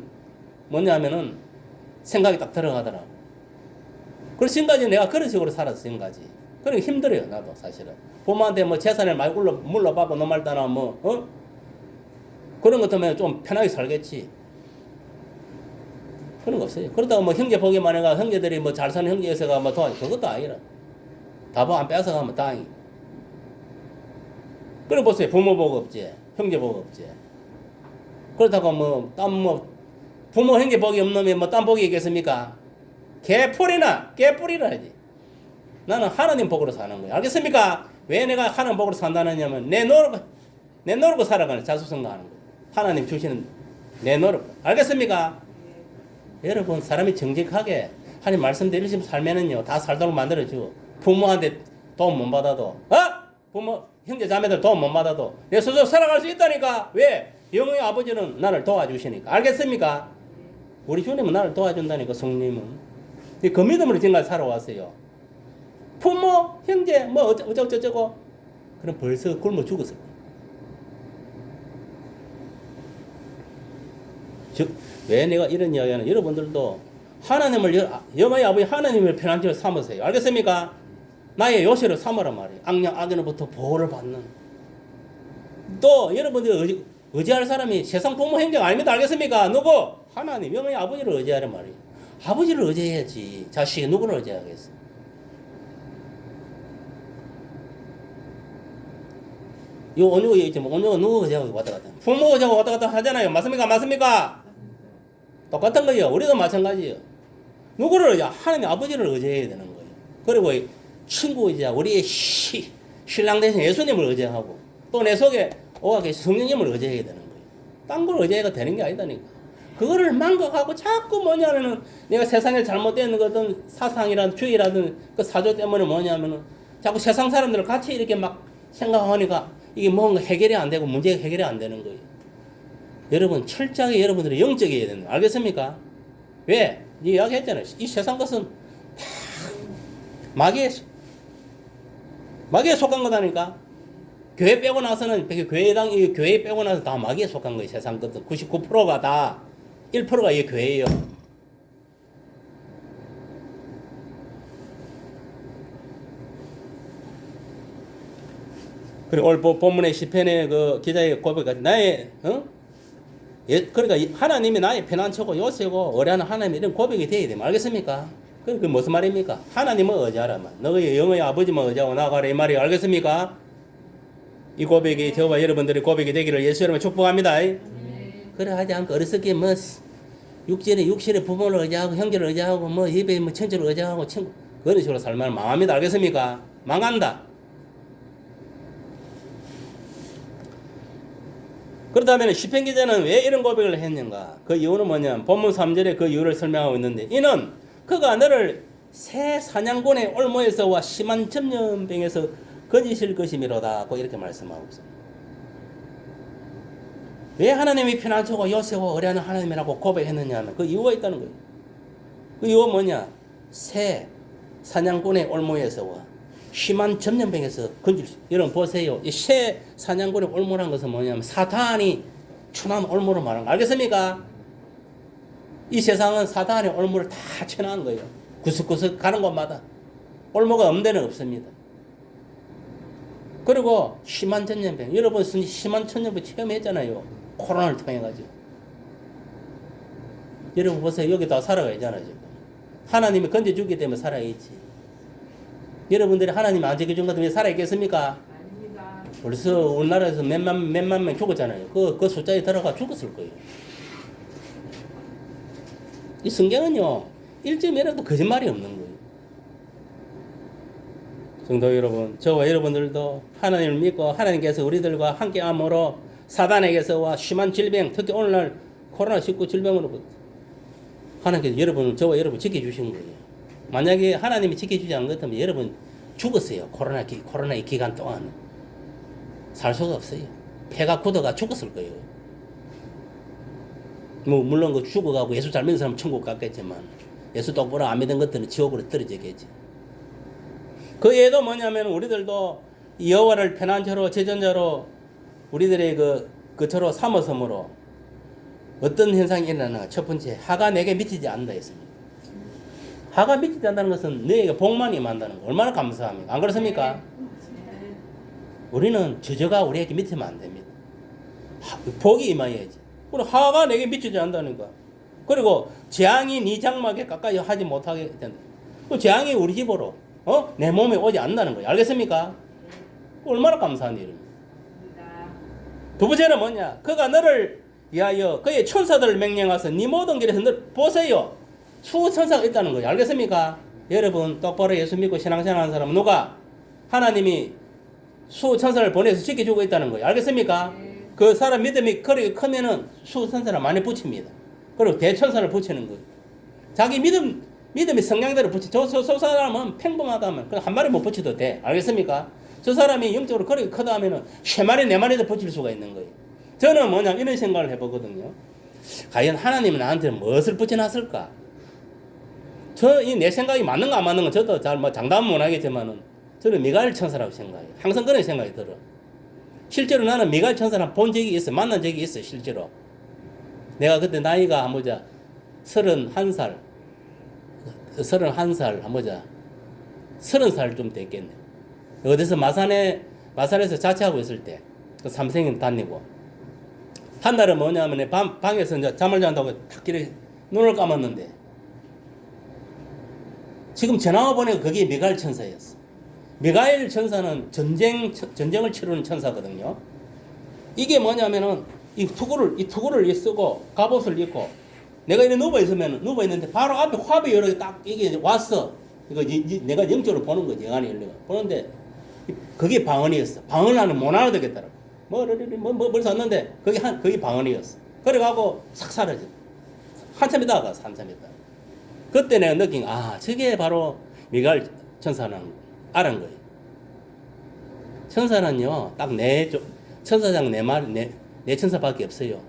뭐냐면은 생각이 딱 들어가더라고. 그래서 지금까지 내가 그런 식으로 살았어 지금까지. 그러니까 힘들어요 나도 사실은. 부모한테 뭐 재산을 많이 물러받고 너 말 따나 뭐 그런 것 때문에 좀 편하게 살겠지. 그런 거 없어요. 그러다가 뭐 형제 보기만 해가 형제들이 뭐 잘 사는 형제에서가 뭐 도와줘. 그것도 아니라. 다보 안 뺏어가면 다행이. 그래 보세요. 부모 복 없지. 형제 복 없지. 그렇다고 뭐 부모 형제 복이 없는 놈이 뭐 딴 복이 있겠습니까? 개뿔이나 하지. 나는 하나님 복으로 사는 거야. 알겠습니까? 왜 내가 하나님 복으로 산다느냐면 내 노력으로 살아가는 자수성가하는 거야. 하나님 주시는 내 노력. 알겠습니까? 여러분 사람이 정직하게 하나님 말씀대로 열심히 살면은요 다 살도록 만들어줘. 부모한테 도움 못 받아도 부모 형제 자매들 도움 못 받아도 내 스스로 살아갈 수 있다니까. 왜? 영의 아버지는 나를 도와주시니까. 알겠습니까? 우리 주님은 나를 도와준다니까. 성님은 그 믿음으로 지금까지 살아왔어요. 부모 형제 뭐 어쩌고 그럼 벌써 굶어 죽었을 거예요. 즉 왜 내가 이런 이야기하는 여러분들도 하나님을 여호와의 아버지 하나님을 편안히 삼으세요. 알겠습니까? 나의 요새를 삼으란 말이에요. 악령으로부터 보호를 받는. 또 여러분들이 의지할 사람이 세상 부모 형제가 아닙니다. 알겠습니까? 누구? 하나님 여호와의 아버지를 의지하란 말이에요. 아버지를 의지해야지. 자식이 누구를 의지하겠어? 요 온유가 있지만 온유가 누구 의지하고 왔다 갔다. 부모 의지하고 왔다 갔다 하잖아요. 맞습니까? 맞습니까? 똑같은 거예요. 우리도 마찬가지예요. 누구를 의지하? 하나님 아버지를 의지해야 되는 거예요. 그리고 친구 의지하고 우리의 신랑 대신 예수님을 의지하고 또 내 속에 오가 계신 성령님을 의지해야 되는 거예요. 딴 걸 의지해가 되는 게 아니다니까. 그거를 망각하고 자꾸 뭐냐면은 내가 세상에 잘못되는 어떤 사상이라든 주의라든 그 사조 때문에 뭐냐면은 자꾸 세상 사람들을 같이 이렇게 막 생각하니까 이게 뭔가 해결이 안 되고 문제가 해결이 안 되는 거예요. 여러분 철저하게 여러분들이 영적이어야 된다. 알겠습니까? 왜? 네 이야기했잖아요. 이 세상 것은 다 마귀에 속한 거다니까. 교회 빼고 나서는 교회 빼고 나서 다 마귀에 속한 거예요. 세상 것은 99%가 다 1%가 이 교회예요. 그리고 오늘 본문의 시편의 그 기자의 고백까지 나의 그러니까 하나님이 나의 피난처고 요새고 의뢰하는 하나님 이런 고백이 돼야 됩니다. 알겠습니까? 그게 무슨 말입니까? 하나님을 의지하라. 너의 영의 아버지만 의지하고 나가라 이 말이에요. 알겠습니까? 이 고백이 저와 여러분들의 고백이 되기를 예수 이름으로 축복합니다. 그래 하지 않고 어렸을 뭐 육신의 부모를 의지하고 형제를 의지하고 뭐 예배 뭐 천주를 의지하고 친구 그런 식으로 살면 망합니다. 알겠습니까? 망한다. 그렇다면 시편 기자는 왜 이런 고백을 했는가? 그 이유는 뭐냐? 본문 3절에 그 이유를 설명하고 있는데 이는 그가 너를 새 사냥꾼의 올무에서와 심한 전염병에서 거지실 것이미로다. 이렇게 말씀하고 있습니다. 왜 하나님이 피난처고 요새고 의뢰하는 하나님이라고 고백했느냐 하면 그 이유가 있다는 거예요. 그 이유가 뭐냐? 새 사냥꾼의 올무에서와 심한 전염병에서 건질 수. 여러분 보세요. 이 새 사냥꾼의 올무라는 것은 뭐냐면 사탄이 천한 올무로 말하는 거. 알겠습니까? 이 세상은 사탄의 올무를 다 쳐놓은 거예요. 구석구석 가는 곳마다 올무가 없는 데는 없습니다. 그리고 심한 전염병. 여러분 심한 전염병 체험했잖아요. 코로나를 통해 가지고. 여러분 보세요. 여기 다 살아가잖아요. 지금. 하나님이 건져주기 때문에 살아있지. 여러분들이 하나님이 안 지켜준 것 때문에 살아있겠습니까? 아닙니다. 벌써 우리나라에서 몇만 명 죽었잖아요. 그 숫자에 들어가 죽었을 거예요. 이 성경은요, 1점이라도 거짓말이 없는 거예요. 성도 여러분, 저와 여러분들도 하나님을 믿고 하나님께서 우리들과 함께 함으로 사단에게서와 심한 질병, 특히 오늘날 코로나19 질병으로부터 하나님께서 여러분을, 저와 여러분 지켜주신 거예요. 만약에 하나님이 지켜주지 않은 것 같으면 여러분 죽었어요. 코로나 이 기간 동안 살 수가 없어요. 폐가 굳어가 죽었을 거예요. 뭐 물론 그 죽어가고 예수 잘 믿는 사람은 천국 갔겠지만 예수 똑바로 안 믿은 것들은 지옥으로 떨어지겠지. 그 예도 뭐냐면 우리들도 여호와를 피난처로 제전자로 우리들의 그처로 삼어섬으로 어떤 현상이 일어나는가. 첫 번째, 하가 내게 미치지 않는다 했습니다. 하가 미치지 않는다는 것은 너에게 복만 임한다는 거. 얼마나 감사합니까? 안 그렇습니까? 우리는 저저가 우리에게 미치면 안 됩니다. 복이 임해야지. 우리 하가 내게 미치지 않는다니까. 그리고 재앙이 네 장막에 가까이 하지 못하게 된다. 그 재앙이 우리 집으로 내 몸에 오지 않는다는 거예요. 알겠습니까? 얼마나 감사한 일입니다. 두 번째는 뭐냐? 그가 너를 위하여 그의 천사들을 맹령하서 네 모든 길에서 너 보세요. 수천사가 있다는 거예요. 알겠습니까? 여러분 똑바로 예수 믿고 신앙생활하는 사람은 누가? 하나님이 수천사를 보내서 지켜주고 있다는 거예요. 알겠습니까? 그 사람 믿음이 그렇게 크면은 수천사를 많이 붙입니다. 그리고 대천사를 붙이는 거예요. 자기 믿음이 성량대로 붙이. 저 사람은 평범하다면 한 마리 못 붙여도 돼. 알겠습니까? 저 사람이 영적으로 그렇게 크다 하면은 3마리 4마리도 붙일 수가 있는 거예요. 저는 뭐냐 이런 생각을 해보거든요. 과연 하나님은 나한테 무엇을 붙여놨을까? 내 생각이 맞는가 안 맞는가 저도 잘 장담은 못하겠지만은 저는 미가엘 천사라고 생각해요. 항상 그런 생각이 들어. 실제로 나는 미가엘 천사를 본 적이 있어요. 만난 적이 있어요. 실제로. 내가 그때 나이가 31살 30살 좀 됐겠네. 어디서 마산에서 자취하고 있을 때 그 삼성에 다니고 한 날은 뭐냐면 방에서 이제 잠을 잔다고 탁 이렇게 눈을 감았는데 지금 전화와 보니까 그게 미가엘 천사였어. 미가엘 천사는 전쟁을 치르는 천사거든요. 이게 뭐냐면은 이 투구를 쓰고 갑옷을 입고 내가 이렇게 누워있는데 바로 앞에 화병이 여러 개 딱 이게 왔어. 이거 내가 영적으로 보는 거지. 영안이 열려. 보는데 그게 방언이었어. 방언하는 못 알아듣겠더라고. 뭘 썼는데 그게 방언이었어. 그래가고 싹 사라져. 한참 있다가 갔어. 한참 있다가. 그때 내가 느낀 저게 바로 미가엘 천사는 알은 거예요. 천사는요 딱 천사장 네 천사밖에 없어요.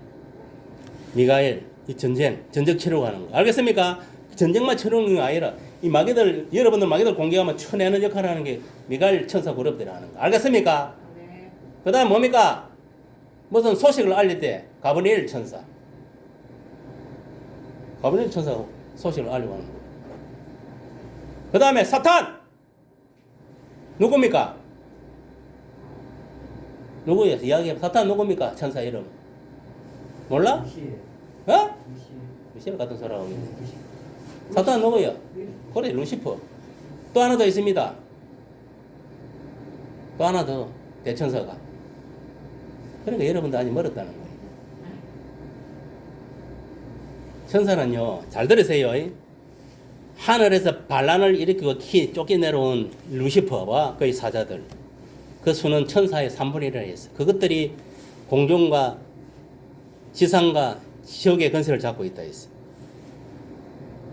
미가엘 이 전쟁 치러 가는 거 알겠습니까? 전쟁만 치르는 게 아니라 이 마귀들 여러분들 마귀들 공격하면 쳐내는 역할을 하는 게 미가엘 천사 그룹들이 하는 거 알겠습니까? 네. 그다음 뭡니까? 무슨 소식을 알릴 때 가브리엘 천사 소식을 알리고 하는 거예요. 그 다음에 사탄 누굽니까? 누구예요? 이야기해. 사탄 누굽니까? 천사 이름 몰라? 어? 미셸 같은 사람하고 있네. 사탄 누구예요? 그래 루시퍼. 또 하나 더 있습니다. 또 하나 더 대천사가. 그러니까 여러분들 아직 멀었다는 거예요. 천사는요 잘 들으세요. 하늘에서 반란을 일으키고 쫓겨내려온 루시퍼와 그의 사자들 그 수는 천사의 3분의 1이라 했어. 그것들이 공중과 지상과 지옥의 건설을 잡고 있다 했어.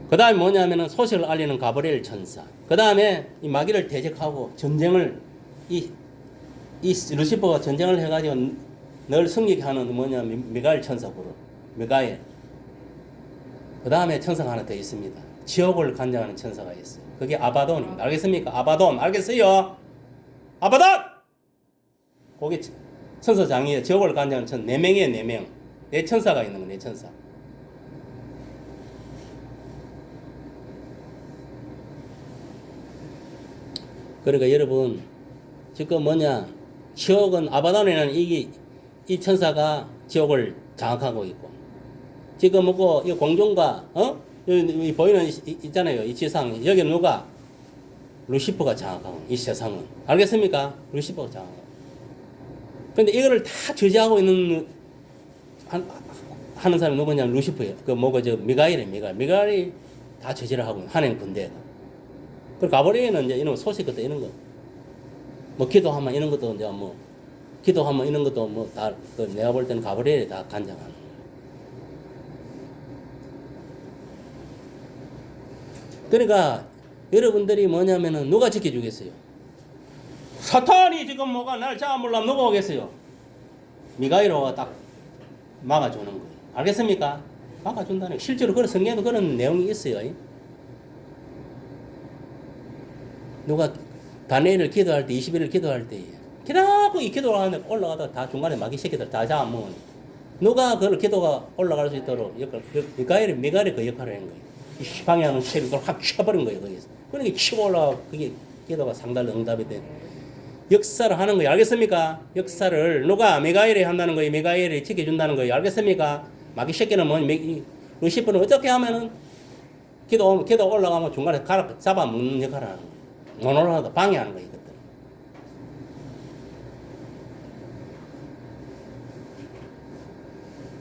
그 다음에 뭐냐면은 소식을 알리는 가브리엘 천사. 그 다음에 이 마귀를 대적하고 전쟁을 이 루시퍼가 전쟁을 해가지고 늘 승리케 하는 뭐냐면 미가엘 천사 그룹 미가엘. 그 다음에 천사가 하나 더 있습니다. 지옥을 관장하는 천사가 있어요. 그게 아바돈입니다. 알겠습니까? 아바돈 알겠어요? 아바돈! 거기 천사장이에요. 지옥을 관장하는 천사 4명이에요. 4명. 4천사가 있는 거예요. 4천사. 그러니까 여러분 지금 뭐냐 지옥은 아바돈에는 이 천사가 지옥을 장악하고 있고 지금 뭐고 이 공중과 여기 보이는 있잖아요. 이 지상 여기는 누가 루시퍼가 장악하고 이 세상은 알겠습니까? 루시퍼가 장악하고. 근데 이거를 다 저지하고 있는 하는 사람이 누구냐 루시퍼예요. 그 뭐고 저 미가엘이 다 저지를 하고 있는 하나님 군대가. 그 가브리엘은 이제 이런 소식 것도 이런 거. 뭐 기도하면 이런 것도 이제 뭐 기도하면 이런 것도 뭐 다 내가 볼 때는 가브리엘이 다 간장하는 거예요. 그러니까 여러분들이 뭐냐면은 누가 지켜주겠어요? 사탄이 지금 뭐가 날 잡아먹으려면 누가 오겠어요? 미가엘이 딱 막아주는 거예요. 알겠습니까? 막아준다는 거예요. 실제로 그런 성경에도 그런 내용이 있어요. 누가 다니엘을 기도할 때 21일 기도할 때 기도하고 이 기도를 하는데 올라가다가 다 중간에 마귀 새끼들 다 잡아먹으니 누가 그걸 기도가 올라갈 수 있도록 미가엘이 그 역할을 한 거예요. 이 방향은 체력을 확 쳐버린 거예요. 거기서. 그러니까 치고 올라가 그게 기도가 상달로 응답이 된 역사를 하는 거예요. 알겠습니까? 역사를 누가 미가엘이 한다는 거예요. 미가엘이 지켜준다는 거예요. 알겠습니까? 마귀 새끼는 뭐 루시퍼는 어떻게 하면은 기도 올라가면 중간에 잡아먹는 역할을 하는 거예요. 못 올라가도 방해하는 거예요. 이것들.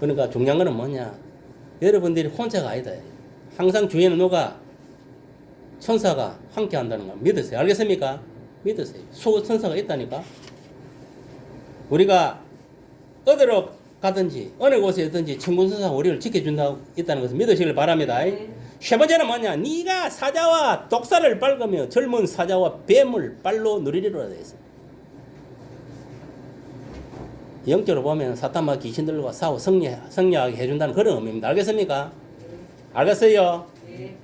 그러니까 중요한 거는 뭐냐? 여러분들이 혼자가 아니다. 항상 주위에는 누가 천사가 함께 한다는 거 믿으세요. 알겠습니까? 믿으세요. 수호 천사가 있다니까. 우리가 어디로 가든지 어느 곳에 있든지 천군 천사가 우리를 지켜준다고 있다는 것을 믿으시길 바랍니다. 세 번째는 뭐냐? 네가 사자와 독사를 밟으며 젊은 사자와 뱀을 발로 누리리로라 되어 있어요. 영적으로 보면 사탄과 귀신들과 싸워 승리하게 해준다는 그런 의미입니다. 알겠습니까? 알겠어요? 네.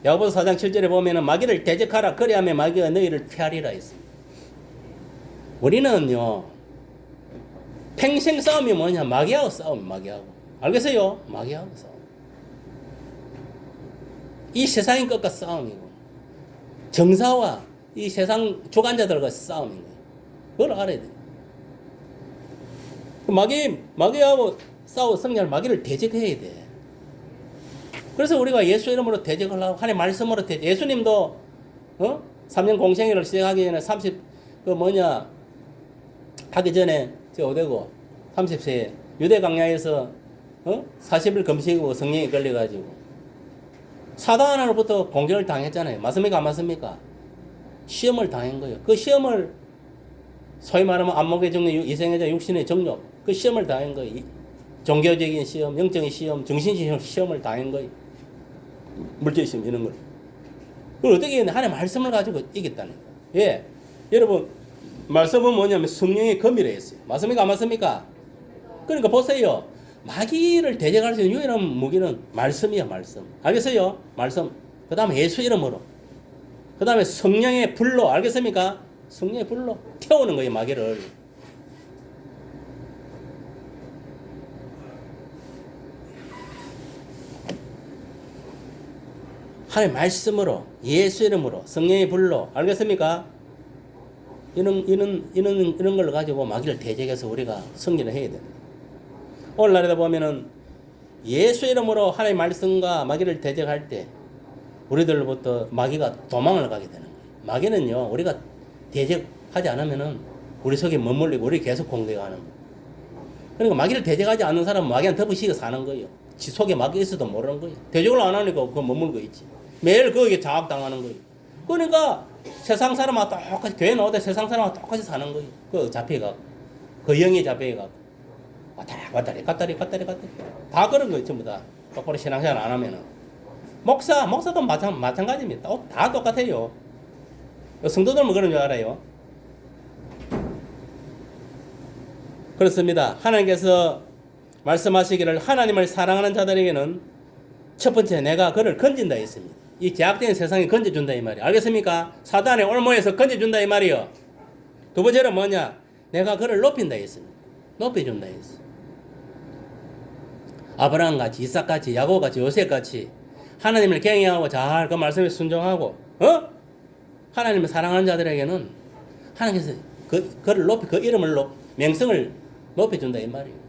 야고보서 4장 7절에 보면은 마귀를 대적하라 그리하면 마귀가 너희를 피하리라 했어요. 우리는요 평생 싸움이 뭐냐? 마귀하고 싸움, 마귀하고. 알겠어요? 마귀하고 싸움. 이 세상의 것과 싸움이고 정사와 이 세상 주관자들과 싸움인 거예요. 그걸 알아야 돼요. 마귀하고 싸워 승리할 마귀를 대적해야 돼. 그래서 우리가 예수 이름으로 대적을 하고 하나님 말씀으로 예수님도 3년 공생애를 시작하기 전에 하기 전에 저 어디고 30세에 유대 광야에서 40일 금식하고 성령이 걸려가지고 사단으로부터 공격을 당했잖아요. 맞습니까? 안 맞습니까? 시험을 당한 거예요. 그 시험을 소위 말하면 안목의 정력, 이생애자 육신의 정력 그 시험을 당한 거예요. 종교적인 시험, 영적인 시험, 정신적 시험을 당한 거예요. 물질 시험 이런 걸. 그걸 어떻게 했냐? 하나님 말씀을 가지고 이겼다는 거예요. 예, 여러분 말씀은 뭐냐면 성령의 검이라 했어요. 맞습니까? 안 맞습니까? 그러니까 보세요. 마귀를 대적할 수 있는 유일한 무기는 말씀이야, 말씀. 알겠어요? 말씀. 그 다음에 예수 이름으로. 그 다음에 성령의 불로. 알겠습니까? 성령의 불로 태우는 거예요, 마귀를. 하나님 말씀으로, 예수 이름으로, 성령의 불로. 알겠습니까? 이런 걸 가지고 마귀를 대적해서 우리가 승리를 해야 돼요. 오늘날에도 보면은 예수 이름으로 하나님의 말씀과 마귀를 대적할 때 우리들로부터 마귀가 도망을 가게 되는 거예요. 마귀는요, 우리가 대적하지 않으면은 우리 속에 머물리고 우리 계속 공격하는 거예요. 그러니까 마귀를 대적하지 않는 사람은 마귀한테 덮으시고 사는 거예요. 지 속에 마귀 있어도 모르는 거예요. 대적을 안 하니까 그거 머물고 있지. 매일 거기에 장악당하는 거예요. 그러니까 세상 사람하고 똑같이, 교회 나오다 세상 사람하고 똑같이 사는 거예요. 그 잡혀가, 그 영이 잡혀가. 왔다리 다 그런 거예요. 전부 다 똑바로 신앙생활 안 하면은. 목사도 마찬가지입니다. 다 똑같아요. 성도들만 그런 줄 알아요. 그렇습니다. 하나님께서 말씀하시기를 하나님을 사랑하는 자들에게는 첫 번째 내가 그를 건진다 했습니다. 이 제약된 세상에 건져준다 이 말이에요. 알겠습니까? 사단의 올무에서 건져준다 이 말이에요. 두 번째는 뭐냐? 내가 그를 높인다 했습니다. 높여준다 했어. 아브라함같이, 이삭같이, 야곱같이, 요셉같이 하나님을 경외하고 잘 그 말씀에 순종하고 하나님을 사랑하는 자들에게는 하나님께서 그를 높이, 그 이름을 명성을 높여준다 이 말이에요.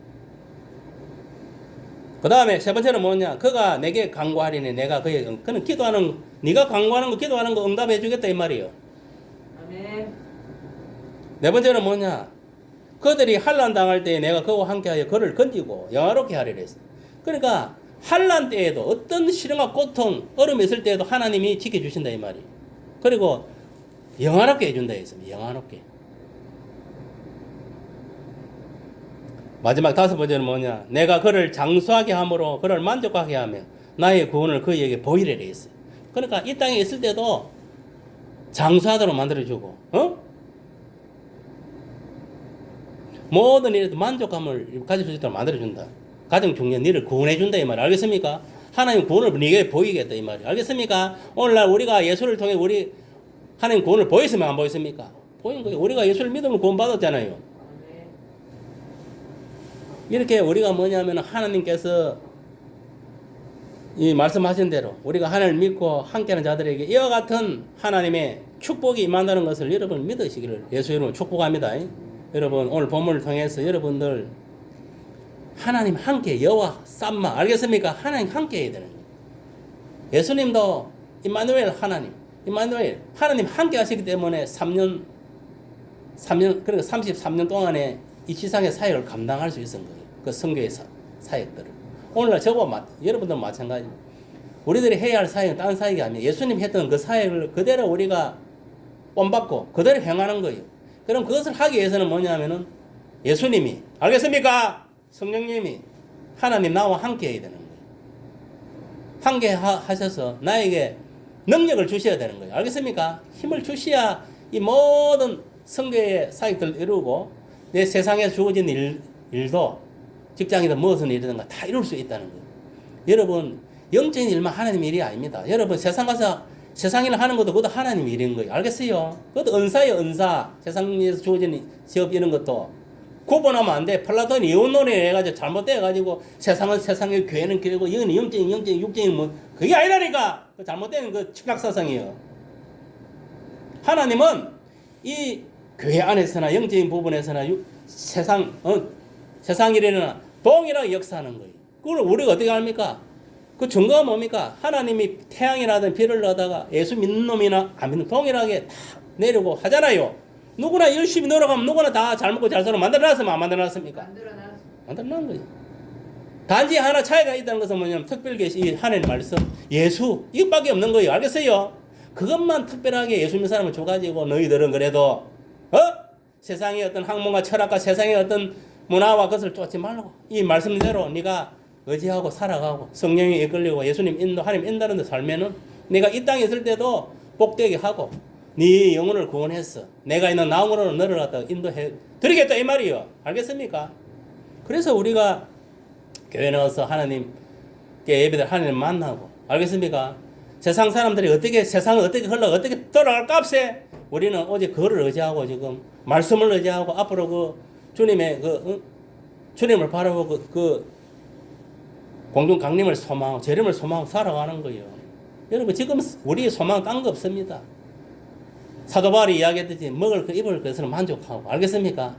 그 다음에 세 번째는 뭐냐? 그가 내게 간구하리니 내가 그는 기도하는, 네가 간구하는 거, 기도하는 거 응답해 주겠다 이 말이에요. 아멘. 네 번째는 뭐냐? 그들이 환난 당할 때에 내가 그와 함께하여 그를 건지고 영화롭게 하리라 했어. 그러니까 환난 때에도 어떤 시련과 고통, 어려움이 있을 때에도 하나님이 지켜주신다 이 말이에요. 그리고 영화롭게 해준다 했습니다. 영화롭게. 마지막 다섯 번째는 뭐냐? 내가 그를 장수하게 함으로 그를 만족하게 하며 나의 구원을 그에게 보이리라 했어요. 그러니까 이 땅에 있을 때도 장수하도록 만들어주고, 모든 일에도 만족감을 가질 수 있도록 만들어준다. 가장 중요한 너를 구원해준다 이 말이에요. 알겠습니까? 하나님 구원을 네게 보이겠다 이 말이에요. 알겠습니까? 오늘날 우리가 예수를 통해 우리 하나님 구원을 보였으면 안 보였습니까? 보인 거예요. 우리가 예수를 믿으면 구원 받았잖아요. 이렇게 우리가 뭐냐면 하나님께서 이 말씀하신 대로 우리가 하나님을 믿고 함께하는 자들에게 이와 같은 하나님의 축복이 임한다는 것을 여러분 믿으시기를 예수 이름으로 축복합니다. 여러분 오늘 본문을 통해서 여러분들 하나님 함께 여호와 쌈마 알겠습니까? 하나님 함께 해야 되는 거예요. 예수님도 임마누엘 하나님 함께 하시기 때문에 3년 그러니까 33년 동안에 이 지상의 사역을 감당할 수 있었던 거예요. 그 선교의 사역들을. 오늘날 저와 여러분들 마찬가지. 우리들이 해야 할 사역은 다른 사역이 아니에요. 예수님 했던 그 사역을 그대로 우리가 본받고 그대로 행하는 거예요. 그럼 그것을 하기 위해서는 뭐냐면은 예수님이 알겠습니까? 성령님이 하나님 나와 함께 해야 되는 거예요. 함께 하셔서 나에게 능력을 주셔야 되는 거예요. 알겠습니까? 힘을 주셔야 이 모든 선교의 사역들을 이루고 내 세상에 주어진 일도 직장이든 무슨 일이든가 다 이룰 수 있다는 거예요. 여러분 영적인 일만 하나님 일이 아닙니다. 여러분 세상 가서 세상 일을 하는 것도 그것도 하나님 일인 거예요. 알겠어요? 그것도 은사예요. 은사. 세상에서 주어진 시업 이런 것도 구분하면 안 돼. 플라톤이 이혼론에 해가지고 잘못돼가지고 세상은 세상의 교회는 교회고 영은 영적인 육적인 뭐 그게 아니라니까. 그 잘못된 그 축락사상이에요. 하나님은 이 교회 안에서나 영적인 부분에서나 세상 일에는 동일하게 역사하는 거예요. 그걸 우리가 어떻게 합니까? 그 증거가 뭡니까? 하나님이 태양이라든 비를 넣다가 예수 믿는 놈이나 안 믿는 동일하게 다 내리고 하잖아요. 누구나 열심히 노력하면 누구나 다 잘 먹고 잘 살아 만들어놨으면 안 만들어놨습니까? 만들어놓은 거예요. 단지 하나 차이가 있다는 것은 뭐냐면 특별히 이 하나님 말씀 예수 이것밖에 없는 거예요. 알겠어요? 그것만 특별하게 예수 믿는 사람을 줘가지고 너희들은 그래도 세상의 어떤 학문과 철학과 세상의 어떤 문화와 것을 쫓지 말고 이 말씀대로 네가 의지하고 살아가고 성령이 이끌리고 예수님 인도 하나님 인도하는 데 살면은 내가 이 땅에 있을 때도 복되게 하고 네 영혼을 구원했어. 내가 있는 나무로 너를 갖다 인도해 드리겠다 이 말이요. 알겠습니까? 그래서 우리가 교회 나와서 하나님께 예배들 하나님 만나고 알겠습니까? 세상 사람들이 어떻게 세상을 어떻게 흘러가 어떻게 돌아갈 값에 우리는 오직 그거를 의지하고 지금 말씀을 의지하고 앞으로 그 주님의 주님을 바라보고 그 공중 강림을 소망하고 재림을 소망하고 살아가는 거예요. 여러분 지금 우리의 소망은 딴 거 없습니다. 사도 바울이 이야기했듯이 먹을 거 입을 것으로 만족하고 알겠습니까?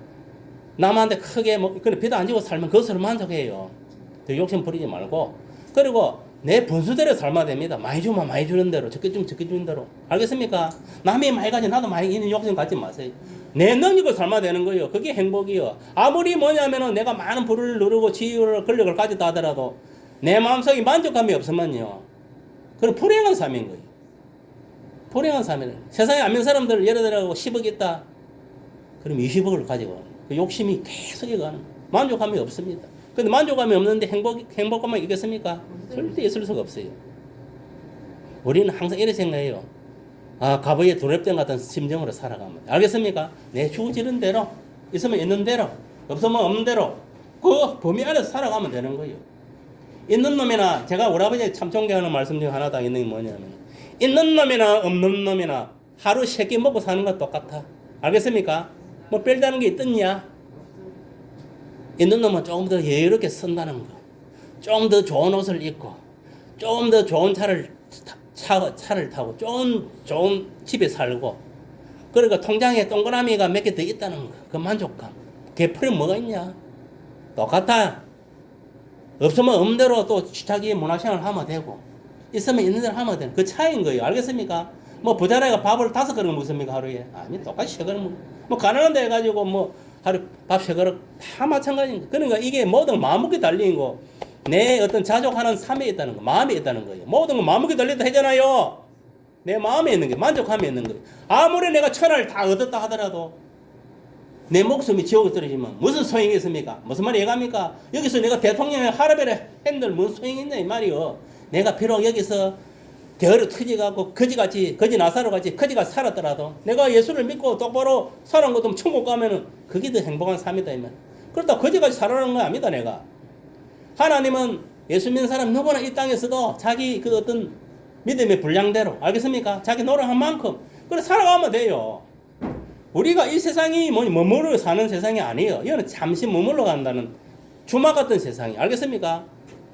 남한테 크게 그래 비도 안 지고 살면 그것으로 만족해요. 더 욕심 부리지 말고 그리고 내 분수대로 살면 됩니다. 많이 주면 많이 주는 대로 적게 주면 적게 주는 대로 알겠습니까? 남이 많이 가지 나도 많이 있는 욕심 갖지 마세요. 내 능력을 살면 되는 거예요. 그게 행복이요. 아무리 뭐냐면은 내가 많은 부를 누르고 지위를 권력을 가졌다 하더라도 내 마음속에 만족감이 없으면요. 그럼 불행한 삶인 거예요. 불행한 삶이에요. 세상에 안 믿는 사람들 예를 들어 10억 있다. 그럼 20억을 가지고 그 욕심이 계속 가는 만족감이 없습니다. 근데 만족감이 없는데 행복감만 있겠습니까? 절대 있을 수가 없어요. 우리는 항상 이렇게 생각해요. 아, 가부의 두렵댐 같은 심정으로 살아가면 알겠습니까? 내 주어지는 대로 있으면 있는 대로 없으면 없는 대로 그 범위 안에서 살아가면 되는 거예요. 있는 놈이나 제가 우리 아버지 참 존경하는 말씀 중 하나가 있는 게 뭐냐면 있는 놈이나 없는 놈이나 하루 3끼 먹고 사는 건 똑같아. 알겠습니까? 뭐 별다른 게 있겠냐? 있는 놈은 조금 더 여유롭게 쓴다는 거. 좀 더 좋은 옷을 입고 좀 더 좋은 차를 타고 좀 좋은 집에 살고 그러니까 통장에 동그라미가 몇 개 더 있다는 거. 그 만족감. 그게 풀이 뭐가 있냐? 똑같아. 없으면 없는 대로 또 자기 문화생활을 하면 되고 있으면 있는 대로 하면 되는 그 차이인 거예요. 알겠습니까? 뭐 부자라가 밥을 5그릇 먹습니까 하루에? 아니 똑같이 3그릇 뭐 가난한 데 해가지고 뭐 하루 밥 3그릇 다 마찬가지인 거. 그러니까 이게 모든 마음먹기 달린 거. 내 어떤 자족하는 삶에 있다는 거, 마음에 있다는 거예요. 모든 건 마음먹기 달린다 하잖아요. 내 마음에 있는 게 만족함에 있는 거예요. 아무리 내가 천하를 다 얻었다 하더라도 내 목숨이 지옥에 떨어지면 무슨 소용이 있습니까? 무슨 말이 이해갑니까? 여기서 내가 대통령의 할아버지를 했는데 무슨 소용이 있냐 이 말이요. 내가 비록 여기서 대어를 터지갖고 거지 나사로같이 거지가 살았더라도 내가 예수를 믿고 똑바로 살아온 것도 천국 가면은 그게 더 행복한 삶이다 이 말. 그렇다 거지같이 살아라는 거 아닙니다 내가. 하나님은 예수 믿는 사람 누구나 이 땅에서도 자기 그 어떤 믿음의 분량대로 알겠습니까? 자기 노력한 만큼 그래 살아가면 돼요. 우리가 이 세상이 머물러 사는 세상이 아니에요. 이거는 잠시 머물러 간다는 주막 같은 세상이 알겠습니까?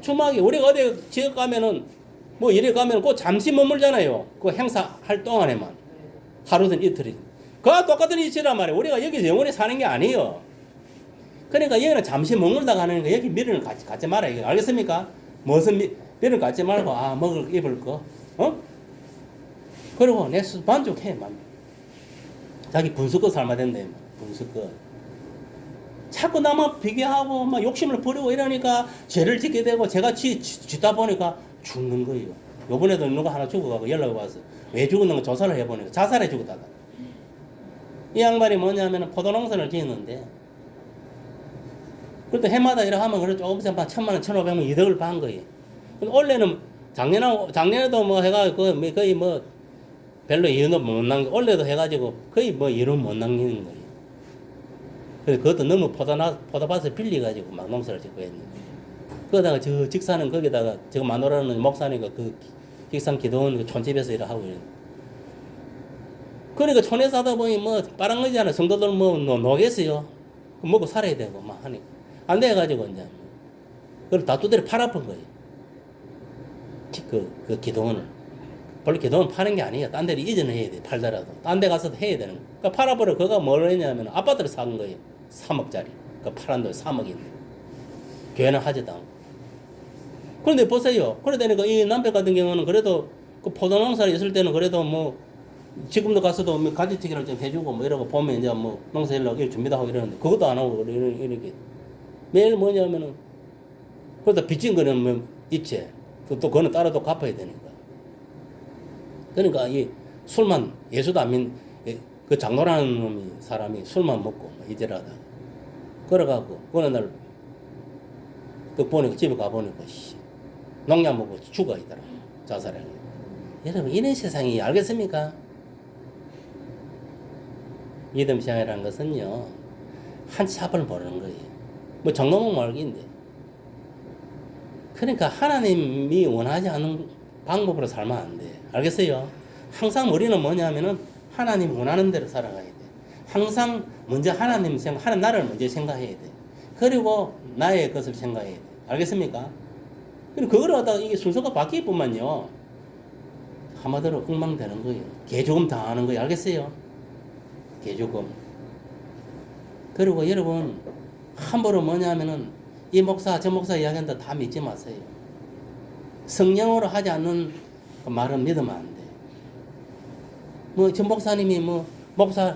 주막이 우리가 어디 지역 가면은 뭐 이래 가면은 꼭 잠시 머물잖아요. 그 행사 할 동안에만 하루든 이틀이. 그와 똑같은 이치란 말이에요. 우리가 여기서 영원히 사는 게 아니에요. 그러니까 여기는 잠시 머물다 가는 거 여기 미련을 갖지 말아요. 알겠습니까? 무슨 미련 갖지 말고 먹을 입을 거 그리고 내 만족해 만족. 자기 분수껏 삶아야 된다. 분수껏. 자꾸 나만 비교하고 막 욕심을 부리고 이러니까 죄를 짓게 되고 제가 짓다 보니까 죽는 거예요. 요번에도 누가 하나 죽어가고 연락이 와서 왜 죽었는가 조사를 해보니까 자살해 죽었다가. 이 양반이 뭐냐면 포도농사를 지었는데 그때 해마다 이렇게 하면 그래 조금씩 한 1,000만 원, 1,500만 이득을 반 거예요. 근데 원래는 작년에도 뭐 해가지고 거의 뭐 별로 이윤은 못 남기고 올해도 해가지고 거의 뭐 이윤 못 남기는 거예요. 그래서 그것도 너무 포도밭을 빌려가지고 막 농사를 짓고 했는데 그러다가 저 직사는 거기다가 제가 마누라는 목사니까 그 직산 기도원 그 촌집에서 일을 하고 있는데 그러니까 촌에서 하다 보니 뭐 빠랑거지잖아요. 성도들 뭐 노겠어요. 먹고 살아야 되고 막 하니까 안 돼가지고 이제 그걸 다 두드려 팔아픈 거예요. 그 기도원을. 원래 기도원 파는 게 아니에요. 딴 데를 이전을 해야 돼. 팔더라도. 딴 데 가서도 해야 되는 거예요. 그러니까 팔아버려. 그가 뭘 했냐면 아파트를 산 거예요. 3억짜리. 그 팔은 돈 3억인데. 교회는 하지도 않고. 그런데 보세요. 그러다니까 이 남편 같은 경우는 그래도 그 포도농사를 있을 때는 그래도 뭐 지금도 가서도 뭐 가지치기를 좀 해주고 뭐 이러고 보면 이제 뭐 농사 일로 준비도 하고 이러는데 그것도 안 하고 이렇게. 매일 뭐냐면은 그러다 빚진 거는 뭐 있지. 또 그거는 따로 갚아야 되니까. 그러니까 이 술만 예수도 안 믿는 그 장로라는 놈이 사람이 술만 먹고 이제라다 걸어가고 어느 날 또 보니까 집에 가보니까 농약 먹고 죽어 있더라. 자살해. 여러분 이런 세상이 알겠습니까? 믿음 생활이라는 것은요 한치 앞을 모르는 거예요. 뭐 정놈은 말기인데. 그러니까 하나님이 원하지 않는 방법으로 살면 안 돼. 알겠어요? 항상 우리는 뭐냐면은 하나님 원하는 대로 살아가야 돼. 항상 먼저 하나님 생각, 하나님 나를 먼저 생각해야 돼. 그리고 나의 것을 생각해야 돼. 알겠습니까? 그걸 하다가 이게 순서가 바뀔 뿐만요. 한마디로 엉망되는 거예요. 개조금 당하는 거예요. 알겠어요? 개조금. 그리고 여러분, 함부로 뭐냐면은 이 목사, 저 목사 이야기한다 다 믿지 마세요. 성령으로 하지 않는 그 말은 믿으면 안 돼. 뭐, 저 목사님이 뭐, 목사,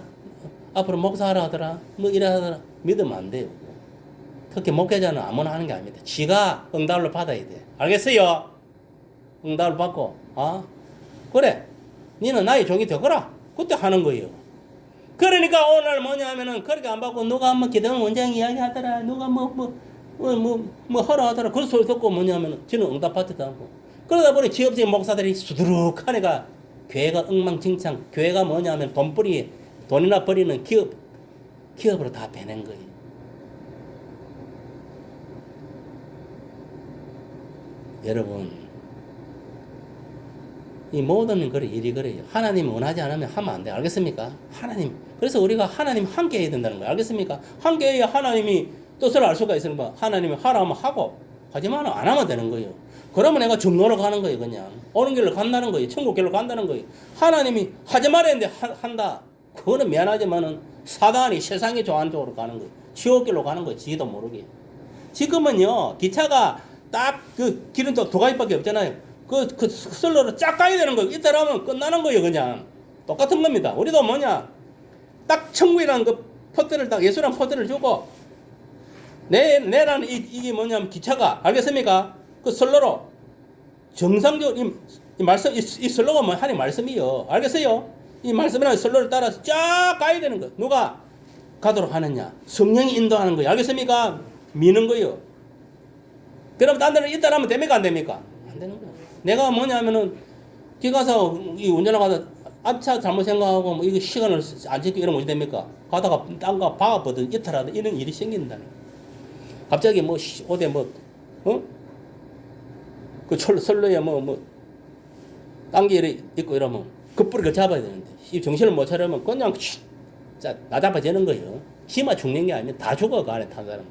앞으로 목사하라 하더라, 뭐 이래 하더라, 믿으면 안 돼요. 특히 목회자는 아무나 하는 게 아닙니다. 지가 응답을 받아야 돼. 알겠어요? 응답을 받고, 그래. 니는 나의 종이 되거라. 그때 하는 거예요. 그러니까 오늘 뭐냐면은, 그렇게 안 받고, 누가 뭐 기도원 원장 이야기 하더라, 누가 뭐 하라 하더라. 그 소리 듣고 뭐냐면은, 저는 응답 받지도 않고. 그러다 보니 지역적인 목사들이 수두룩하니까, 교회가 엉망진창, 교회가 뭐냐면 돈이나 버리는 기업으로 다 배낸 거예요. 여러분, 이 모든 거래 일이 그래요. 하나님 원하지 않으면 하면 안 돼. 알겠습니까? 하나님. 그래서 우리가 하나님 함께 해야 된다는 거예요. 알겠습니까? 함께 해야 하나님이 뜻을 알 수가 있으니까 하나님이 하라 하면 하고, 하지만 안 하면 되는 거예요. 그러면 내가 정로로 가는 거예요. 그냥 오는 길로 간다는 거예요. 천국 길로 간다는 거예요. 하나님이 하지 말아야 했는데 한다. 그거는 미안하지만은 사단이 세상이 좋아하는 쪽으로 가는 거예요. 지옥 길로 가는 거예요. 지도 모르게. 지금은요 기차가 딱 그 길은 또 두 가지밖에 없잖아요. 그 선로로 쫙 가야 되는 거예요. 이따 하면 끝나는 거예요. 그냥 똑같은 겁니다. 우리도 뭐냐 딱 천국이라는 그 포트를 딱 예수라는 포트를 주고 내라는 이게 뭐냐면 기차가 알겠습니까? 그 선로로 정상적으로 이 말씀 이 선로가 뭐 하나님 말씀이요. 알겠어요? 이 말씀이라는 선로를 따라서 쫙 가야 되는 거. 누가 가도록 하느냐? 성령이 인도하는 거예요. 알겠습니까? 미는 거예요. 그럼 딴 데는 이따 하면 됩니까? 안 됩니까? 안 되는 거예요. 내가 뭐냐면은 길 가서 이 운전하다가 앞차 잘못 생각하고 뭐 이거 시간을 안 지키고 이러면 어떻게 됩니까? 가다가 딴거 박아보든 이탈하든 이런 일이 생긴다니. 갑자기 뭐 어디 그 선로에 딴 게 있고 이러면 급부리를 잡아야 되는데 이 정신을 못 차리면 그냥 나잡아지는 거예요. 심하 죽는 게 아니면 다 죽어 그 안에 탄 사람.